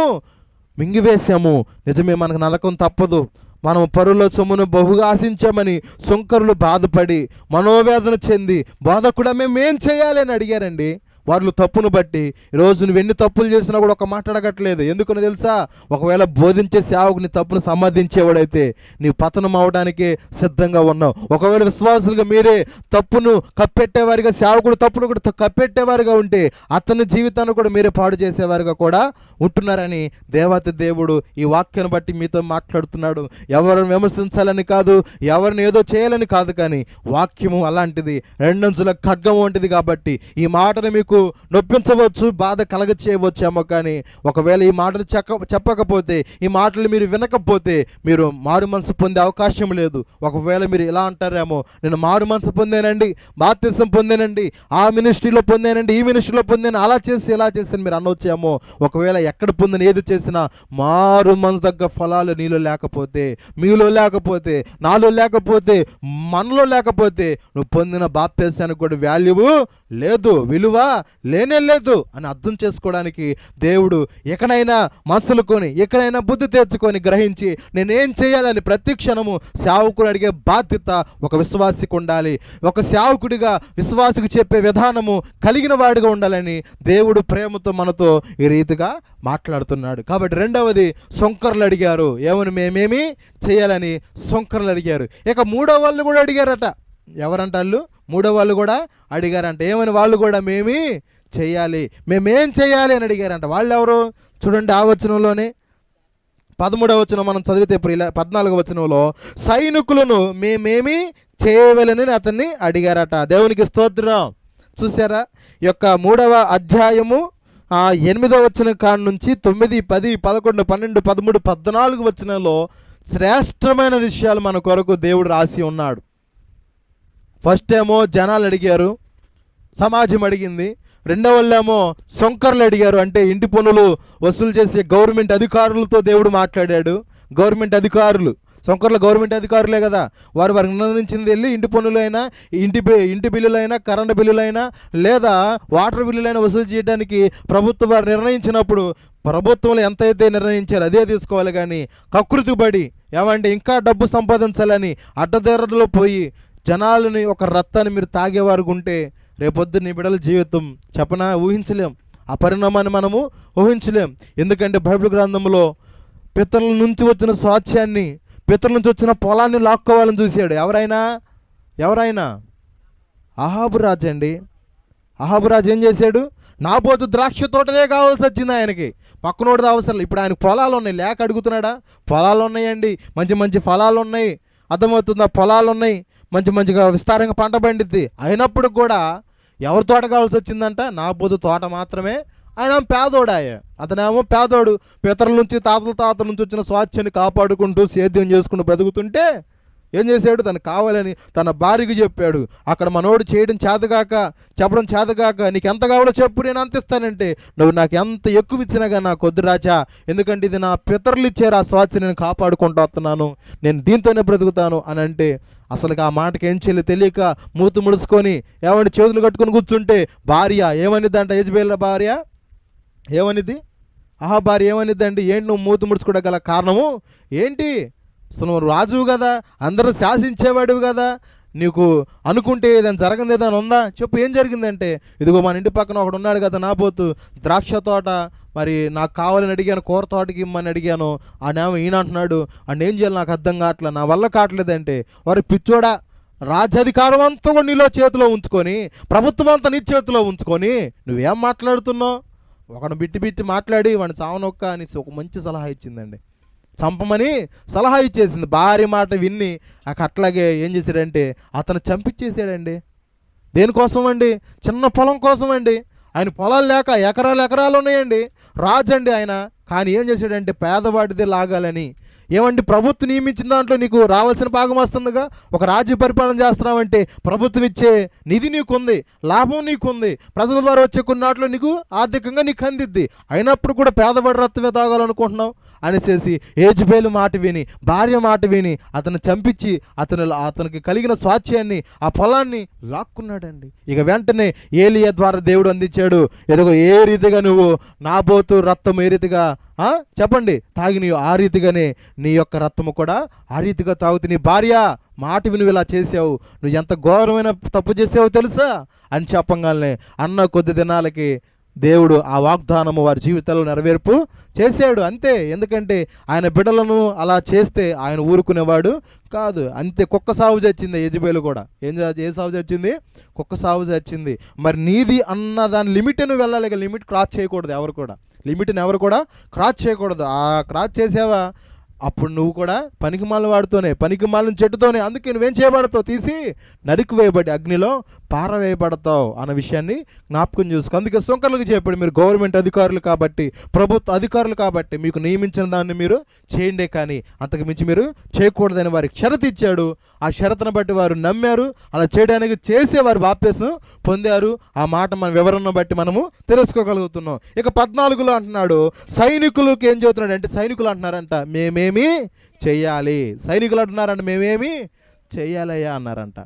మింగివేశాము. నిజమే, మనకు నరకం తప్పదు. మనం పరుల సొమ్మును బహుగా ఆశించామని సుంకరులు బాధపడి మనోవేదన చెంది, బోధకుడా మేమేం చేయాలి అని అడిగారండి. వాళ్ళు తప్పును బట్టి ఈరోజు నువ్వు ఎన్ని తప్పులు చేసినా కూడా ఒక మాట అడగట్లేదు. ఎందుకని తెలుసా? ఒకవేళ బోధించే సేవకు నీ తప్పును సమర్థించేవాడైతే నీ పతనం అవడానికే సిద్ధంగా ఉన్నావు. ఒకవేళ విశ్వాసులుగా మీరే తప్పును కప్పెట్టేవారిగా, సేవకుడు తప్పును కూడా కప్పెట్టేవారుగా ఉంటే అతని జీవితాన్ని కూడా మీరే పాడు చేసేవారుగా కూడా ఉంటున్నారని దేవత దేవుడు ఈ వాక్యాన్ని బట్టి మీతో మాట్లాడుతున్నాడు. ఎవరిని విమర్శించాలని కాదు, ఎవరిని ఏదో చేయాలని కాదు, కానీ వాక్యము అలాంటిది, రెండంచుల ఖడ్గం వంటిది. కాబట్టి ఈ మాటను మీకు నొప్పించవచ్చు, బాధ కలగ చేయవచ్చేమో, కానీ ఒకవేళ ఈ మాటలు చెప్పకపోతే, ఈ మాటలు మీరు వినకపోతే మీరు మారు మనసు పొందే అవకాశం లేదు. ఒకవేళ మీరు ఇలా అంటారేమో, నేను మారు మనసు పొందానండి, బాప్తిసం పొందానండి, ఆ మినిస్ట్రీలో పొందానండి, ఈ మినిస్ట్రీలో పొందాను, అలా చేసి ఇలా చేసి మీరు అనవచ్చేమో. ఒకవేళ ఎక్కడ పొందిన ఏది చేసినా మారు మనసు తగ్గ ఫలాలు నీలో లేకపోతే, మీలో లేకపోతే, నాలో లేకపోతే, మనలో లేకపోతే నువ్వు పొందిన బాప్తిసానికి కూడా వాల్యూ లేదు, విలువ లేనే లేదు అని అర్థం చేసుకోవడానికి దేవుడు ఎక్కడైనా మనసులుకొని, ఎక్కడైనా బుద్ధి తెచ్చుకొని గ్రహించి నేనేం చేయాలని ప్రతి క్షణము సేవకుడు అడిగే బాధ్యత ఒక విశ్వాసికి ఉండాలి. ఒక సేవకుడిగా విశ్వాసికి చెప్పే విధానము కలిగిన వాడిగా ఉండాలని దేవుడు ప్రేమతో మనతో ఈ రీతిగా మాట్లాడుతున్నాడు. కాబట్టి రెండవది సొంకర్లు అడిగారు, ఏమని మేమేమి చేయాలని సొంకర్లు అడిగారు. ఇక మూడో వాళ్ళు కూడా అడిగారట. ఎవరంట వాళ్ళు? మూడో వాళ్ళు కూడా అడిగారంట. ఏమని? వాళ్ళు కూడా మేమేం చేయాలి అని అడిగారంట. వాళ్ళు ఎవరు? చూడండి, ఆ వచనంలోనే 13వ వచనం మనం చదివితే 14వ వచనంలో సైనికులను మేమేమి చేయవలెనని అతన్ని అడిగారట. దేవునికి స్తోత్రం. చూసారా, ఈ యొక్క 3వ అధ్యాయము 8వ వచనం కాడ నుంచి 9, 10, 11, 12, 13, 14 వచనంలో శ్రేష్టమైన విషయాలు మన కొరకు దేవుడు రాసి ఉన్నాడు. ఫస్ట్ ఏమో జనాలు అడిగారు, సమాజం అడిగింది. రెండవళ్ళేమో సొంకర్లు అడిగారు, అంటే ఇంటి పన్నులు వసూలు చేసే గవర్నమెంట్ అధికారులతో దేవుడు మాట్లాడాడు. గవర్నమెంట్ అధికారులు, సొంకర్లు గవర్నమెంట్ అధికారులే కదా, వారు నిర్ణయించింది వెళ్ళి ఇంటి పన్నులైనా, ఇంటి బిల్లులైనా, కరెంటు బిల్లులైనా, లేదా వాటర్ బిల్లులైనా వసూలు చేయడానికి ప్రభుత్వం వారు నిర్ణయించినప్పుడు ప్రభుత్వంలో ఎంతైతే నిర్ణయించారో అదే తీసుకోవాలి. కానీ కకృతిపడి ఏమంటే ఇంకా డబ్బు సంపాదించాలని అడ్డదారులో పోయి జనాలని ఒక రత్తాన్ని మీరు తాగేవారు ఉంటే రేపొద్దు నీ బిడ్డల జీవితం చెప్పనా ఊహించలేం. ఆ పరిణామాన్ని మనము ఊహించలేం. ఎందుకంటే బైబిల్ గ్రంథంలో పితరుల నుంచి వచ్చిన స్వాస్థ్యాన్ని, పితరుల నుంచి వచ్చిన పొలాన్ని లాక్కోవాలని చూశాడు. ఎవరైనా అహాబు రాజు అండి. అహాబు రాజు ఏం చేశాడు? నాబోతు ద్రాక్ష తోటలే కావాల్సి వచ్చింది ఆయనకి, పక్కనోడిది అవసరం. ఇప్పుడు ఆయనకు పొలాలు ఉన్నాయి, లేక అడుగుతున్నాడా? పొలాలు ఉన్నాయండి, మంచి మంచి ఫలాలు ఉన్నాయి, అర్థమవుతుందా? పొలాలు ఉన్నాయి, మంచిగా విస్తారంగా పంట పండిద్ది. అయినప్పుడు కూడా ఎవరి తోట కావాల్సి వచ్చిందంట? నాబోతు తోట మాత్రమే. ఆయన పేదోడాయ, అతనేమో పేదోడు. పితరుల నుంచి తాతల నుంచి వచ్చిన స్వాస్థ్యాన్ని కాపాడుకుంటూ సేద్యం చేసుకుంటూ బ్రతుకుతుంటే ఏం చేశాడు? తనకు కావాలని తన భార్యకి చెప్పాడు. అక్కడ మనోడు చెప్పడం చేతగాక నీకు ఎంత కావాలో చెప్పు, నేను అంత ఇస్తానంటే, నువ్వు నాకు ఎంత ఎక్కువ ఇచ్చినా కానీ నాకు వద్దు రాజా, ఎందుకంటే ఇది నా పితరులు ఇచ్చారు, ఆ స్వాస్థ్యం నేను కాపాడుకుంటూ వస్తున్నాను, నేను దీంతోనే బ్రతుకుతాను అని అంటే, అసలు ఆ మాటకి ఏం చేయాలి తెలియక మూతు ముడుచుకొని ఏమని చేతులు కట్టుకొని కూర్చుంటే భార్య ఏమనిద్దంట? యెజబెల్ భార్య ఏమనిద్ది? భార్య ఏమనిద్దండి? ఏంటి నువ్వు మూతు ముడుచుకోవడం కారణము ఏంటి? అసలు నువ్వు రాజువు కదా, అందరూ శాసించేవాడివి కదా, నీకు అనుకుంటే ఏదైనా జరగదు ఏదైనా ఉందా చెప్పు, ఏం జరిగిందంటే, ఇదిగో మన ఇంటి పక్కన ఒకడు ఉన్నాడు కదా నాబోతు, ద్రాక్ష తోట మరి నాకు కావాలని అడిగాను, కూర తోటకి ఇమ్మని అడిగాను, ఈయన అంటున్నాడు, అండ్ ఏం చేయాలి నాకు అర్థం కావట్లేదు, నా వల్ల కావట్లేదంటే, వారి పిచ్చోడా, రాజ్యాధికారం అంతా కూడా నీలో చేతిలో ఉంచుకొని, ప్రభుత్వం అంతా నీ చేతిలో ఉంచుకొని నువ్వేం మాట్లాడుతున్నావు? ఒకడు బిట్టి మాట్లాడి వాడిని చావనొక్క అనేసి ఒక మంచి సలహా ఇచ్చిందండి, చంపమని సలహా ఇచ్చేసింది. భార్య మాట విన్ని అట్లాగే ఏం చేశాడంటే అతను చంపించేసాడండి. దేనికోసం అండి? చిన్న పొలం కోసం అండి. ఆయన పొలాలు లేక ఎకరాలు ఉన్నాయండి, రాజు అండి ఆయన. కానీ ఏం చేశాడంటే పేదవాడిదే లాగాలని, ఏమండి ప్రభుత్వం నియమించిన దాంట్లో నీకు రావాల్సిన భాగం వస్తుందిగా, ఒక రాజ్య పరిపాలన చేస్తున్నావంటే ప్రభుత్వం ఇచ్చే నిధి నీకుంది, లాభం నీకుంది, ప్రజల ద్వారా వచ్చే కొన్ని నాట్లో నీకు ఆర్థికంగా నీకు అందిద్ది, అయినప్పుడు కూడా పేదవాడి రక్తమే తాగాలనుకుంటున్నావు అనేసి యెజబెలు మాట విని, భార్య మాట విని అతను చంపించి అతనికి కలిగిన స్వాస్థ్యాన్ని, ఆ పొలాన్ని లాక్కున్నాడండి. ఇక వెంటనే ఏలియా ద్వారా దేవుడు అందించాడు, ఎదుగో ఏ రీతిగా నువ్వు నాబోతు రక్తం ఏ రీతిగా చెప్పండి తాగి నీవు, ఆ రీతిగానే నీ యొక్క రక్తము కూడా ఆ రీతిగా తాగుతూ నీ భార్య మాట విని ఇలా చేసావు, నువ్వు ఎంత ఘోరమైన తప్పు చేసావో తెలుసా అని చెప్పగానే అన్న కొద్ది దినాలకి దేవుడు ఆ వాగ్దానము వారి జీవితాల్లో నెరవేర్పు చేశాడు. అంతే, ఎందుకంటే ఆయన బిడ్డలను అలా చేస్తే ఆయన ఊరుకునేవాడు కాదు. అంతే, కుక్క సాగు చచ్చింది యెజబెలు కూడా. ఏ సాగు చచ్చింది? కుక్క సాగు చచ్చింది. మరి నీది అన్న దాని లిమిట్ నువ్వు వెళ్ళాలి, లిమిట్ క్రాస్ చేయకూడదు. లిమిట్ని ఎవరు కూడా క్రాస్ చేయకూడదు. ఆ క్రాస్ చేసావా అప్పుడు నువ్వు కూడా పనికిమాలిన చెట్టుతోనే, అందుకే నువ్వేం చేయబడతావు? తీసి నరికి వేయబడి అగ్నిలో పారవేయబడతావు అన్న విషయాన్ని జ్ఞాపకం చూసుకో. అందుకే సొంకర్లకు చెప్పాడు, మీరు గవర్నమెంట్ అధికారులు కాబట్టి, ప్రభుత్వ అధికారులు కాబట్టి మీకు నియమించిన దాన్ని మీరు చేయండి, కానీ అంతకు మించి మీరు చేయకూడదని వారికి షరతు ఇచ్చాడు. ఆ షరతును బట్టి వారు నమ్మారు, అలా చేయడానికి చేసేవారు బాప్తిస్మం పొందారు. ఆ మాట మన వివరణ బట్టి మనము తెలుసుకోగలుగుతున్నాం. ఇక 14లో అంటున్నాడు, సైనికులకు ఏం చెబుతున్నాడు అంటే, సైనికులు అంటున్నారంట మేమేమి చెయ్యాలి, సైనికులు అంటున్నారంట మేమేమి చెయ్యాలయ్యా అన్నారంట.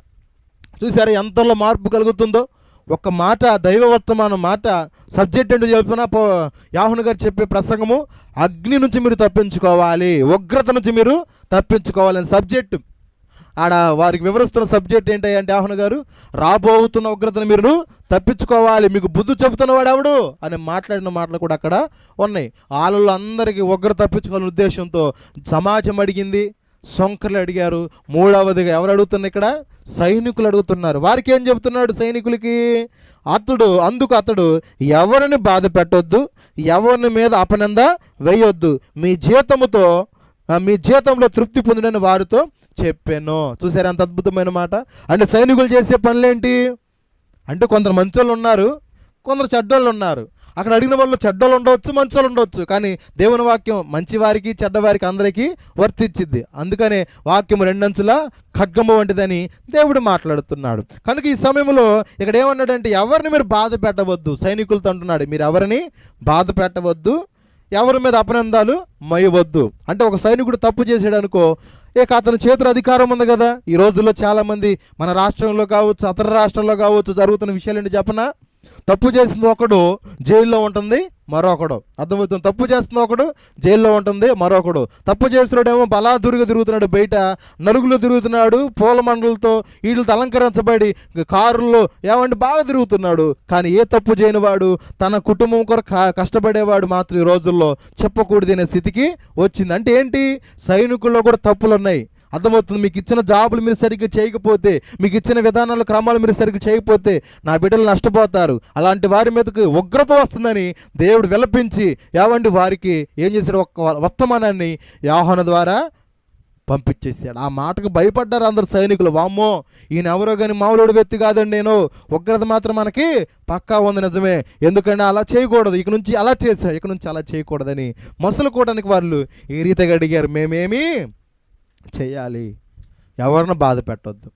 చూసారా ఎంతలో మార్పు కలుగుతుందో? ఒక మాట, దైవవర్తమానం మాట, సబ్జెక్ట్ ఏంటో చెప్పిన యాహూను గారు చెప్పే ప్రసంగము, అగ్ని నుంచి మీరు తప్పించుకోవాలి, ఉగ్రత నుంచి మీరు తప్పించుకోవాలని సబ్జెక్టు. ఆడ వారికి వివరిస్తున్న సబ్జెక్ట్ ఏంటంటే యాహూను గారు, రాబోతున్న ఉగ్రతను మీరు తప్పించుకోవాలి, మీకు బుద్ధి చెబుతున్నవాడు ఎవడు అని మాట్లాడిన మాటలు కూడా అక్కడ ఉన్నాయి. వాళ్ళలో అందరికీ ఉగ్రత తప్పించుకోవాలనే ఉద్దేశంతో సమాజం అడిగింది, సొంకర్లు అడిగారు. మూడవదిగా ఎవరు అడుగుతున్నారు ఇక్కడ? సైనికులు అడుగుతున్నారు. వారికి ఏం చెబుతున్నాడు సైనికులకి? అతడు ఎవరిని బాధ పెట్టొద్దు, ఎవరిని మీద అపనింద వేయొద్దు, మీ జీతంలో తృప్తి పొందినని వారితో చెప్పాను. చూసారు అంత అద్భుతమైన మాట. అంటే సైనికులు చేసే పనులేంటి అంటే, కొందరు మంచోళ్ళు ఉన్నారు, కొందరు చెడ్డోళ్ళు ఉన్నారు. అక్కడ అడిగిన వాళ్ళు చెడ్డోళ్ళు ఉండవచ్చు, మంచోళ్ళు ఉండవచ్చు. కానీ దేవుని వాక్యం మంచివారికి చెడ్డవారికి అందరికీ వర్తించిద్ది. అందుకనే వాక్యం రెండంచుల ఖడ్గము వంటిదని దేవుడు మాట్లాడుతున్నాడు. కనుక ఈ సమయంలో ఇక్కడ ఏమన్నాడంటే, ఎవరిని మీరు బాధ పెట్టవద్దు. సైనికులతో అంటున్నాడు, మీరు ఎవరిని బాధ పెట్టవద్దు, ఎవరి మీద అపనందాలు మయ్యవద్దు. అంటే ఒక సైనికుడు తప్పు చేసాడు అనుకో, అతని చేతుల అధికారం ఉంది కదా. ఈ రోజుల్లో చాలామంది మన రాష్ట్రంలో కావచ్చు, ఇతర రాష్ట్రాల్లో కావచ్చు జరుగుతున్న విషయాలు ఏంటి చెప్పనా? తప్పు చేసిన ఒకడు జైల్లో ఉంటుంది, మరొకడు అర్థమవుతుంది. తప్పు చేస్తున్న ఒకడు జైల్లో ఉంటుంది, మరొకడు తప్పు చేస్తున్నాడేమో బలాదురుగా తిరుగుతున్నాడు, బయట నలుగులు తిరుగుతున్నాడు, పూల మండలతో వీళ్ళతో అలంకరించబడి కారుల్లో బాగా తిరుగుతున్నాడు. కానీ ఏ తప్పు చేయని వాడు, తన కుటుంబం కొరకు కష్టపడేవాడు మాత్రం ఈ రోజుల్లో చెప్పకూడదనే స్థితికి వచ్చింది. అంటే ఏంటి? సైనికుల్లో కూడా తప్పులు ఉన్నాయి. అర్థమవుతుంది. మీకు ఇచ్చిన జాబులు మీరు సరిగ్గా చేయకపోతే, మీకు ఇచ్చిన విధానాలు క్రమాలు మీరు సరిగ్గా చేయకపోతే నా బిడ్డలు నష్టపోతారు. అలాంటి వారి మీదకి ఉగ్రత వస్తుందని దేవుడు విలపించి వారికి ఏం చేశాడు? ఒక వర్తమానాన్ని యోహాను ద్వారా పంపించేసాడు. ఆ మాటకు భయపడ్డారు అందరు సైనికులు. వామ్మో, ఈయన ఎవరో కానీ మామూలు వ్యక్తి కాదండి, నేను ఉగ్రత మాత్రం మనకి పక్కా ఉంది, నిజమే. ఎందుకంటే అలా చేయకూడదు, ఇక నుంచి అలా చేసాం, ఇక నుంచి అలా చేయకూడదని మసలుకోవడానికి వాళ్ళు ఈ రీతిగా అడిగారు, మేమేమి చేయాలి? ఎవరిని బాధ పెట్టొద్దు.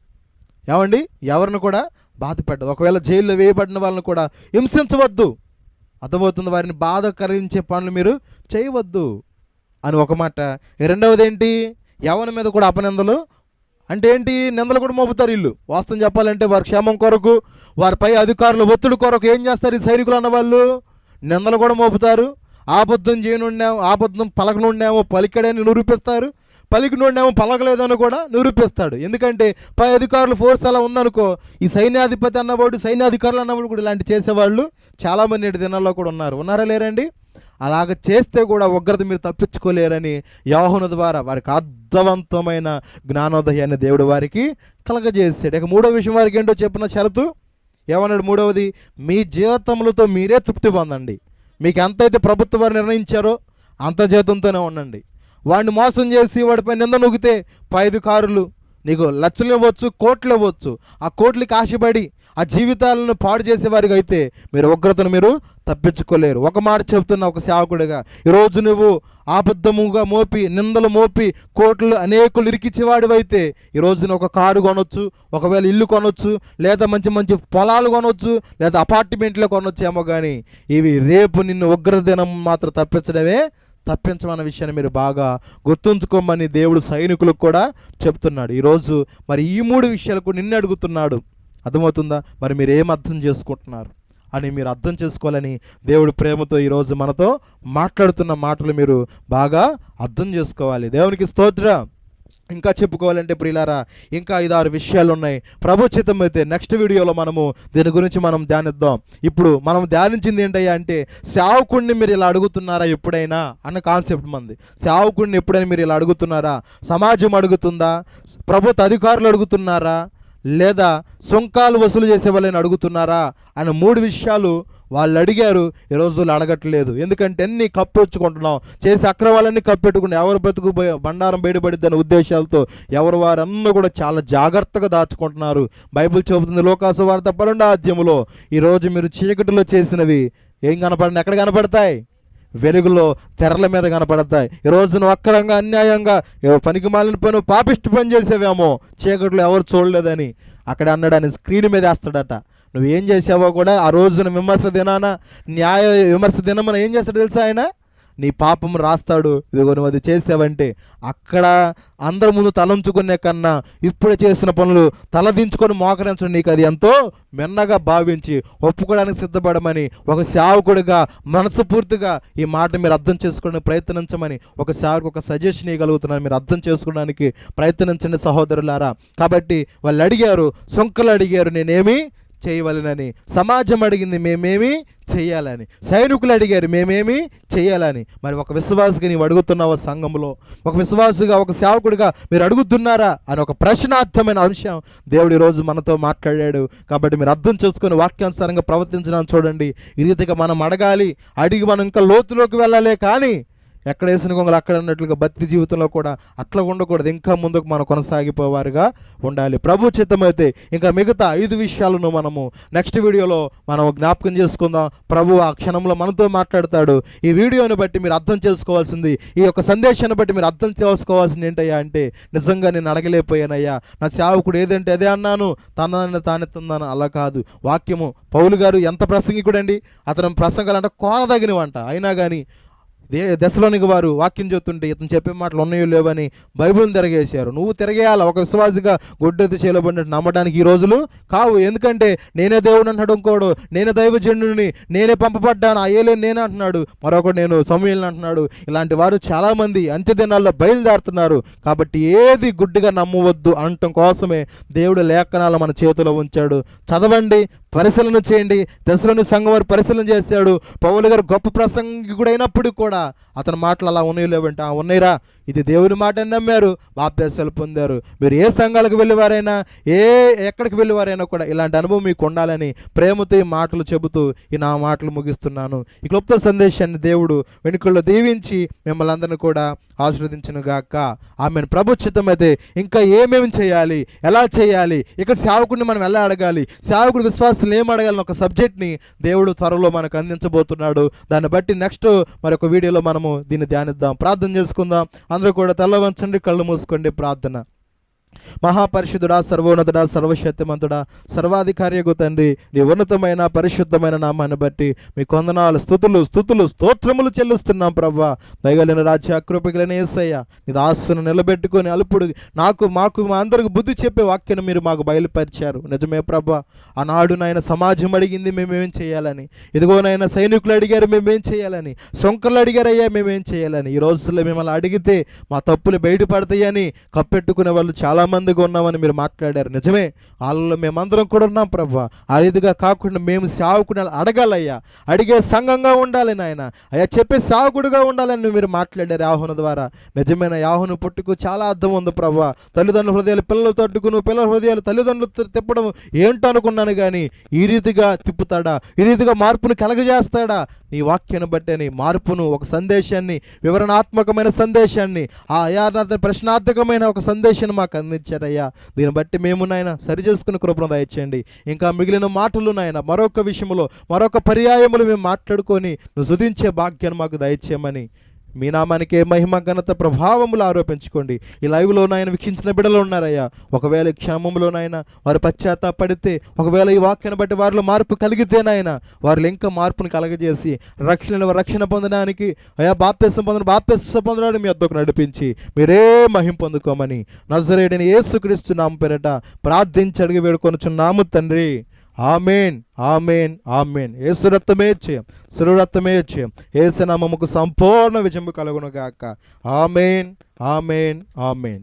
ఎవరిని కూడా బాధ పెట్టదు. ఒకవేళ జైల్లో వేయబడిన వాళ్ళని కూడా హింసించవద్దు. అర్థమవుతుంది. వారిని బాధ కలిగించే పనులు మీరు చేయవద్దు అని ఒక మాట. రెండవది ఏంటి? ఎవరి మీద కూడా అపనిందలు అంటే ఏంటి? నిందలు కూడా మోపుతారు వీళ్ళు. వాస్తవం చెప్పాలంటే వారి క్షేమం కొరకు, వారిపై అధికారుల ఒత్తిడి కొరకు ఏం చేస్తారు ఈ సైనికులు అన్నవాళ్ళు? నిందలు కూడా మోపుతారు. ఆబద్ధం చేయనుండాము, ఆబద్ధం పలకనుండామో పలికడని నిరూపిస్తారు, పలికినోడేమో పలకలేదని కూడా నిరూపిస్తాడు. ఎందుకంటే పై అధికారులు ఫోర్స్ అలా ఉందనుకో, ఈ సైన్యాధిపతి అన్నవాడు, సైన్యాధికారులు అన్నవాడు కూడా ఇలాంటి చేసేవాళ్ళు చాలామంది నేటి దినాల్లో కూడా ఉన్నారా లేరండి? అలాగ చేస్తే కూడా ఉగ్రత మీరు తప్పించుకోలేరని యోహాను ద్వారా వారికి అర్థవంతమైన జ్ఞానోదయాన్ని దేవుడు వారికి కలగజేసాడు. ఇక మూడో విషయం వారికి ఏంటో చెప్పిన షరతు ఏమన్నాడు? మూడవది, మీ జీవితములతో మీరే తృప్తి పొందండి. మీకు ఎంతైతే ప్రభుత్వం వారు నిర్ణయించారో అంత జీతంతోనే ఉండండి. వాడిని మోసం చేసి వాడిపై నింద నొగితే పై అధికారులు నీకు లక్షలు ఇవ్వచ్చు, కోట్లు ఇవ్వచ్చు. ఆ కోట్లకి ఆశపడి ఆ జీవితాలను పాడు చేసేవారికి అయితే మీరు ఉగ్రతను మీరు తప్పించుకోలేరు. ఒక మాట చెప్తున్న ఒక సేవకుడిగా, ఈరోజు నువ్వు ఆబద్ధముగా మోపి నిందలు మోపి కోట్లు అనేకులు ఇరికిచ్చేవాడివైతే ఈరోజు నువ్వు ఒక కారు కొనొచ్చు, ఒకవేళ ఇల్లు కొనొచ్చు, లేదా మంచి మంచి పొలాలు కొనొచ్చు, లేదా అపార్ట్మెంట్లు కొనొచ్చు ఏమో. కానీ ఇవి రేపు నిన్ను ఉగ్ర దినం మాత్రం తప్పించమన్న విషయాన్ని మీరు బాగా గుర్తుంచుకోమని దేవుడు సైనికులకు కూడా చెప్తున్నాడు. ఈరోజు మరి ఈ మూడు విషయాలకు నిన్ను అడుగుతున్నాడు. అర్థమవుతుందా? మరి మీరు ఏం అర్థం చేసుకుంటున్నారు అని మీరు అర్థం చేసుకోవాలని దేవుడు ప్రేమతో ఈరోజు మనతో మాట్లాడుతున్న మాటలు మీరు బాగా అర్థం చేసుకోవాలి. దేవునికి స్తోత్రం. ఇంకా చెప్పుకోవాలంటే ప్రియులారా, ఇంకా 5-6 విషయాలు ఉన్నాయి. ప్రభు చిత్తం అయితే నెక్స్ట్ వీడియోలో మనము దీని గురించి మనం ధ్యానిద్దాం. ఇప్పుడు మనం ధ్యానించింది ఏంటయ్యా అంటే, సేవకుడిని మీరు ఇలా అడుగుతున్నారా ఎప్పుడైనా అన్న కాన్సెప్ట్ మంది. సేవకుడిని ఎప్పుడైనా మీరు ఇలా అడుగుతున్నారా? సమాజం అడుగుతుందా? ప్రభుత్వ అధికారులు అడుగుతున్నారా? లేదా సుంకాలు వసూలు చేసే వాళ్ళని అడుగుతున్నారా అని 3 విషయాలు వాళ్ళు అడిగారు. ఈ రోజులు అడగట్లేదు. ఎందుకంటే అన్నీ కప్పెచ్చుకుంటున్నాం, చేసే అక్రమాలన్నీ కప్పెట్టుకుంటాం. ఎవరు బ్రతుకు బండారం బయటపడిద్ది అనే ఉద్దేశాలతో వారన్నీ కూడా చాలా జాగ్రత్తగా దాచుకుంటున్నారు. బైబిల్ చెబుతుంది లోకాసు వార్త 12వ అధ్యాయంలో, ఈరోజు మీరు చీకటిలో చేసినవి ఏం కనపడండి? ఎక్కడ కనపడతాయి? వెలుగులో తెరల మీద కనపడతాయి. ఈ రోజున అక్రంగా అన్యాయంగా పనికి మాలిన పని పాపిష్టి పని చేసేవేమో చీకట్లో ఎవరు చూడలేదని అక్కడ అన్నాడు అని స్క్రీన్ మీద వేస్తాడట. నువ్వేం చేసావో కూడా ఆ రోజున విమర్శ దినాన, న్యాయ విమర్శ దినమన ఏం చేస్తాడు తెలుసా? ఆయన నీ పాపం రాస్తాడు. ఇదిగో నువ్వు అది చేసావంటే అక్కడ అందరి ముందు తలంచుకునే కన్నా ఇప్పుడే చేసిన పనులు తలదించుకొని మోకరించడం నీకు అది ఎంతో మిన్నగా భావించి ఒప్పుకోవడానికి సిద్ధపడమని ఒక సేవకుడిగా మనస్ఫూర్తిగా ఈ మాట మీరు అర్థం చేసుకోవడానికి ప్రయత్నించమని ఒక సేవకు ఒక సజెషన్ ఇవ్వగలుగుతున్నాను. మీరు అర్థం చేసుకోవడానికి ప్రయత్నించండి సహోదరులారా. కాబట్టి వాళ్ళు అడిగారు, సొంకలు అడిగారు, నేనేమి చేయవలెనని. సమాజం అడిగింది మేమేమి చేయాలని. సైనికులు అడిగారు మేమేమి చేయాలని. మరి ఒక విశ్వాసిగా నీవు అడుగుతున్నావా? సంఘంలో ఒక విశ్వాసిగా, ఒక సేవకుడిగా మీరు అడుగుతున్నారా అని ఒక ప్రశ్నార్థమైన అంశం దేవుడు ఈరోజు మనతో మాట్లాడాడు. కాబట్టి మీరు అర్థం చేసుకొని వాక్యానుసారంగా ప్రవర్తించడానికి చూడండి. ఈ రీతిగా మనం అడగాలి. అడిగి మనం ఇంకా లోతులోకి వెళ్ళాలే కానీ ఎక్కడ వేసిన గొంగలు అక్కడ ఉన్నట్లుగా భక్తి జీవితంలో కూడా అట్లా ఉండకూడదు. ఇంకా ముందుకు మనం కొనసాగిపోవారుగా ఉండాలి. ప్రభు చిత్తమైతే ఇంకా మిగతా 5 విషయాలను మనము నెక్స్ట్ వీడియోలో మనం జ్ఞాపకం చేసుకుందాం. ప్రభు ఆ క్షణంలో మనతో మాట్లాడతాడు. ఈ వీడియోని బట్టి మీరు అర్థం చేసుకోవాల్సింది, ఈ యొక్క సందేశాన్ని బట్టి మీరు అర్థం చేసుకోవాల్సింది ఏంటయ్యా అంటే, నిజంగా నేను అడగలేకపోయానయ్యా, నా సేవకుడు ఏదంటే అదే అన్నాను, తనని తానే తందాను. అలా కాదు. వాక్యము పౌలు గారు ఎంత ప్రసంగికుడండి. అతను ప్రసంగాలంటే కోరదగినవంట. అయినా కానీ దశలోనికి వారు వాక్యం చెప్తుంటే ఇతను చెప్పే మాటలు ఉన్నాయో లేవని బైబిల్ని తిరగేశారు. నువ్వు తిరగేయాలి. ఒక విశ్వాసిగా గొడ్డెత్తి చేయబడినట్టు నమ్మడానికి ఈ రోజులు కావు. ఎందుకంటే నేనే దేవుడు అంటాడు, ఇంకోడు నేనే దైవజనుడిని, నేనే పంపబడ్డాను, అయ్యేలే నేనే అంటున్నాడు, మరొకడు నేను సమూయేలుని అంటున్నాడు. ఇలాంటి వారు చాలామంది అంత్యదినాల్లో బయలుదేరుతున్నారు. కాబట్టి ఏది గుడ్డిగా నమ్మవద్దు అనటం కోసమే దేవుడు లేఖనాలు మన చేతిలో ఉంచాడు. చదవండి, పరిశీలన చేయండి. దశలోని సంఘం వారు పరిశీలన చేశాడు. పౌలు గారు గొప్ప ప్రసంగికుడు అయినప్పుడు కూడా అతని మాటలు అలా ఉన్నాయో లేవంటే ఉన్నాయిరా, ఇది దేవుని మాట అని నమ్మారు, బాప్తిసాలు పొందారు. మీరు ఏ సంఘాలకు వెళ్ళేవారైనా, ఎక్కడికి వెళ్ళేవారైనా కూడా ఇలాంటి అనుభవం మీకు ఉండాలని ప్రేమతో ఈ మాటలు చెబుతూ నా మాటలు ముగిస్తున్నాను. ఈ క్లుప్త సందేశాన్ని దేవుడు వెనుకల్లో దీవించి మిమ్మల్ని అందరినీ కూడా ఆశీర్వదించును గాక. ఆమెను. ప్రభు చిత్తమైతే ఇంకా ఏమేమి చేయాలి, ఎలా చేయాలి, ఇక సేవకుడిని మనం ఎలా అడగాలి, సేవకుడు విశ్వాసం ఏం అడగాలని ఒక సబ్జెక్ట్ని దేవుడు త్వరలో మనకు అందించబోతున్నాడు. దాన్ని బట్టి నెక్స్ట్ మరొక వీడియోలో మనము దీన్ని ధ్యానిద్దాం. ప్రార్థన చేసుకుందాం. అందరూ కూడా తల వంచండి, కళ్ళు మూసుకోండి. ప్రార్థన. మహాపరిశుద్ధుడా, సర్వోన్నతుడా, సర్వశక్తిమంతుడా, సర్వాధికారియగు తండ్రి, నీ ఉన్నతమైన పరిశుద్ధమైన నామాన్ని బట్టి మీ కొందనాలు స్తుతులు స్తోత్రములు చెల్లిస్తున్నాం. ప్రవ్వా, దయగలిగిన రాజ్య కృపగలిగిన యేసయ్య, నీ దాసును నిలబెట్టుకొని అలుపుడు మాకు మా అందరికి బుద్ధి చెప్పే వాక్యాన్ని మీరు మాకు బయలుపరిచారు. నిజమే ప్రవ్వా, ఆనాడు నాయన సమాజం అడిగింది మేమేం చేయాలని, ఇదిగోనైనా సైనికులు అడిగారు మేమేం చేయాలని, సొంకలు అడిగారయ్యా మేమేం చేయాలని. ఈ రోజుల్లో మిమ్మల్ని అడిగితే మా తప్పులు బయటపడతాయని కప్పెట్టుకునే వాళ్ళు చాలా మందిగా ఉన్నామని మీరు మాట్లాడారు. నిజమే, వాళ్ళలో మేమందరం కూడా ఉన్నాం ప్రభా. ఆ రీతిగా కాకుండా మేము సేవకుని అడగాలయ్యా, అడిగే సంఘంగా ఉండాలి నాయన, అయ్యా చెప్పే సేవకుడిగా ఉండాలని మీరు మాట్లాడారు యాహోను ద్వారా. నిజమైన యాహోను పుట్టుకు చాలా అర్థం ఉంది ప్రభా. తల్లిదండ్రుల హృదయాలు పిల్లలు తట్టుకును, పిల్లల హృదయాలు తల్లిదండ్రులు తిప్పడం ఏంటో అనుకున్నాను, కానీ ఈ రీతిగా తిప్పుతాడా, ఈ రీతిగా మార్పును కలగజేస్తాడా? నీ వాక్యాన్ని బట్టి నీ మార్పును, ఒక సందేశాన్ని, వివరణాత్మకమైన సందేశాన్ని, ఆ ప్రశ్నార్థకమైన ఒక సందేశాన్ని మాకు అందించారయ్యా. దీన్ని బట్టి మేము నాయన సరి చేసుకుని కృపను దయచేయండి. ఇంకా మిగిలిన మాటలు నాయన మరొక విషయంలో, మరొక పర్యాయములు మేము మాట్లాడుకొని నువ్వు స్తుతించే భాగ్యాన్ని మాకు దయచేయమని మీ నామానికే మహిమ ఘనత ప్రభావములు ఆరోపించుకోండి. ఈ లైవ్లో నాయన వీక్షించిన బిడ్డలు ఉన్నారయ్యా. ఒకవేళ క్షేమంలోనైనా వారు పశ్చాత్తాపడితే, ఒకవేళ ఈ వాక్యాన్ని బట్టి వారిలో మార్పు కలిగితేనైనా వారిలో ఇంకా మార్పును కలగజేసి రక్షణ పొందడానికి, అయ్యా బాప్తిసం పొందడానికి మీ వద్దకు నడిపించి మీరే మహిమ పొందుకోమని నజరేయుడైన యేసుక్రీస్తు నామమున పేరట ప్రార్థించి అడిగి వేడుకొనుచున్నాము తండ్రి. Amen, amen, amen. యేసు రక్తమే జయం, శిలువ రక్తమే జయం. యేసు నామముకు సంపూర్ణ విజయం కలుగును గాక. Amen, amen, amen.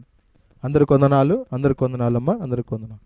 అందరికి వందనాలు, అందరికి వందనాలమ్మా, అందరికి వందనాలు.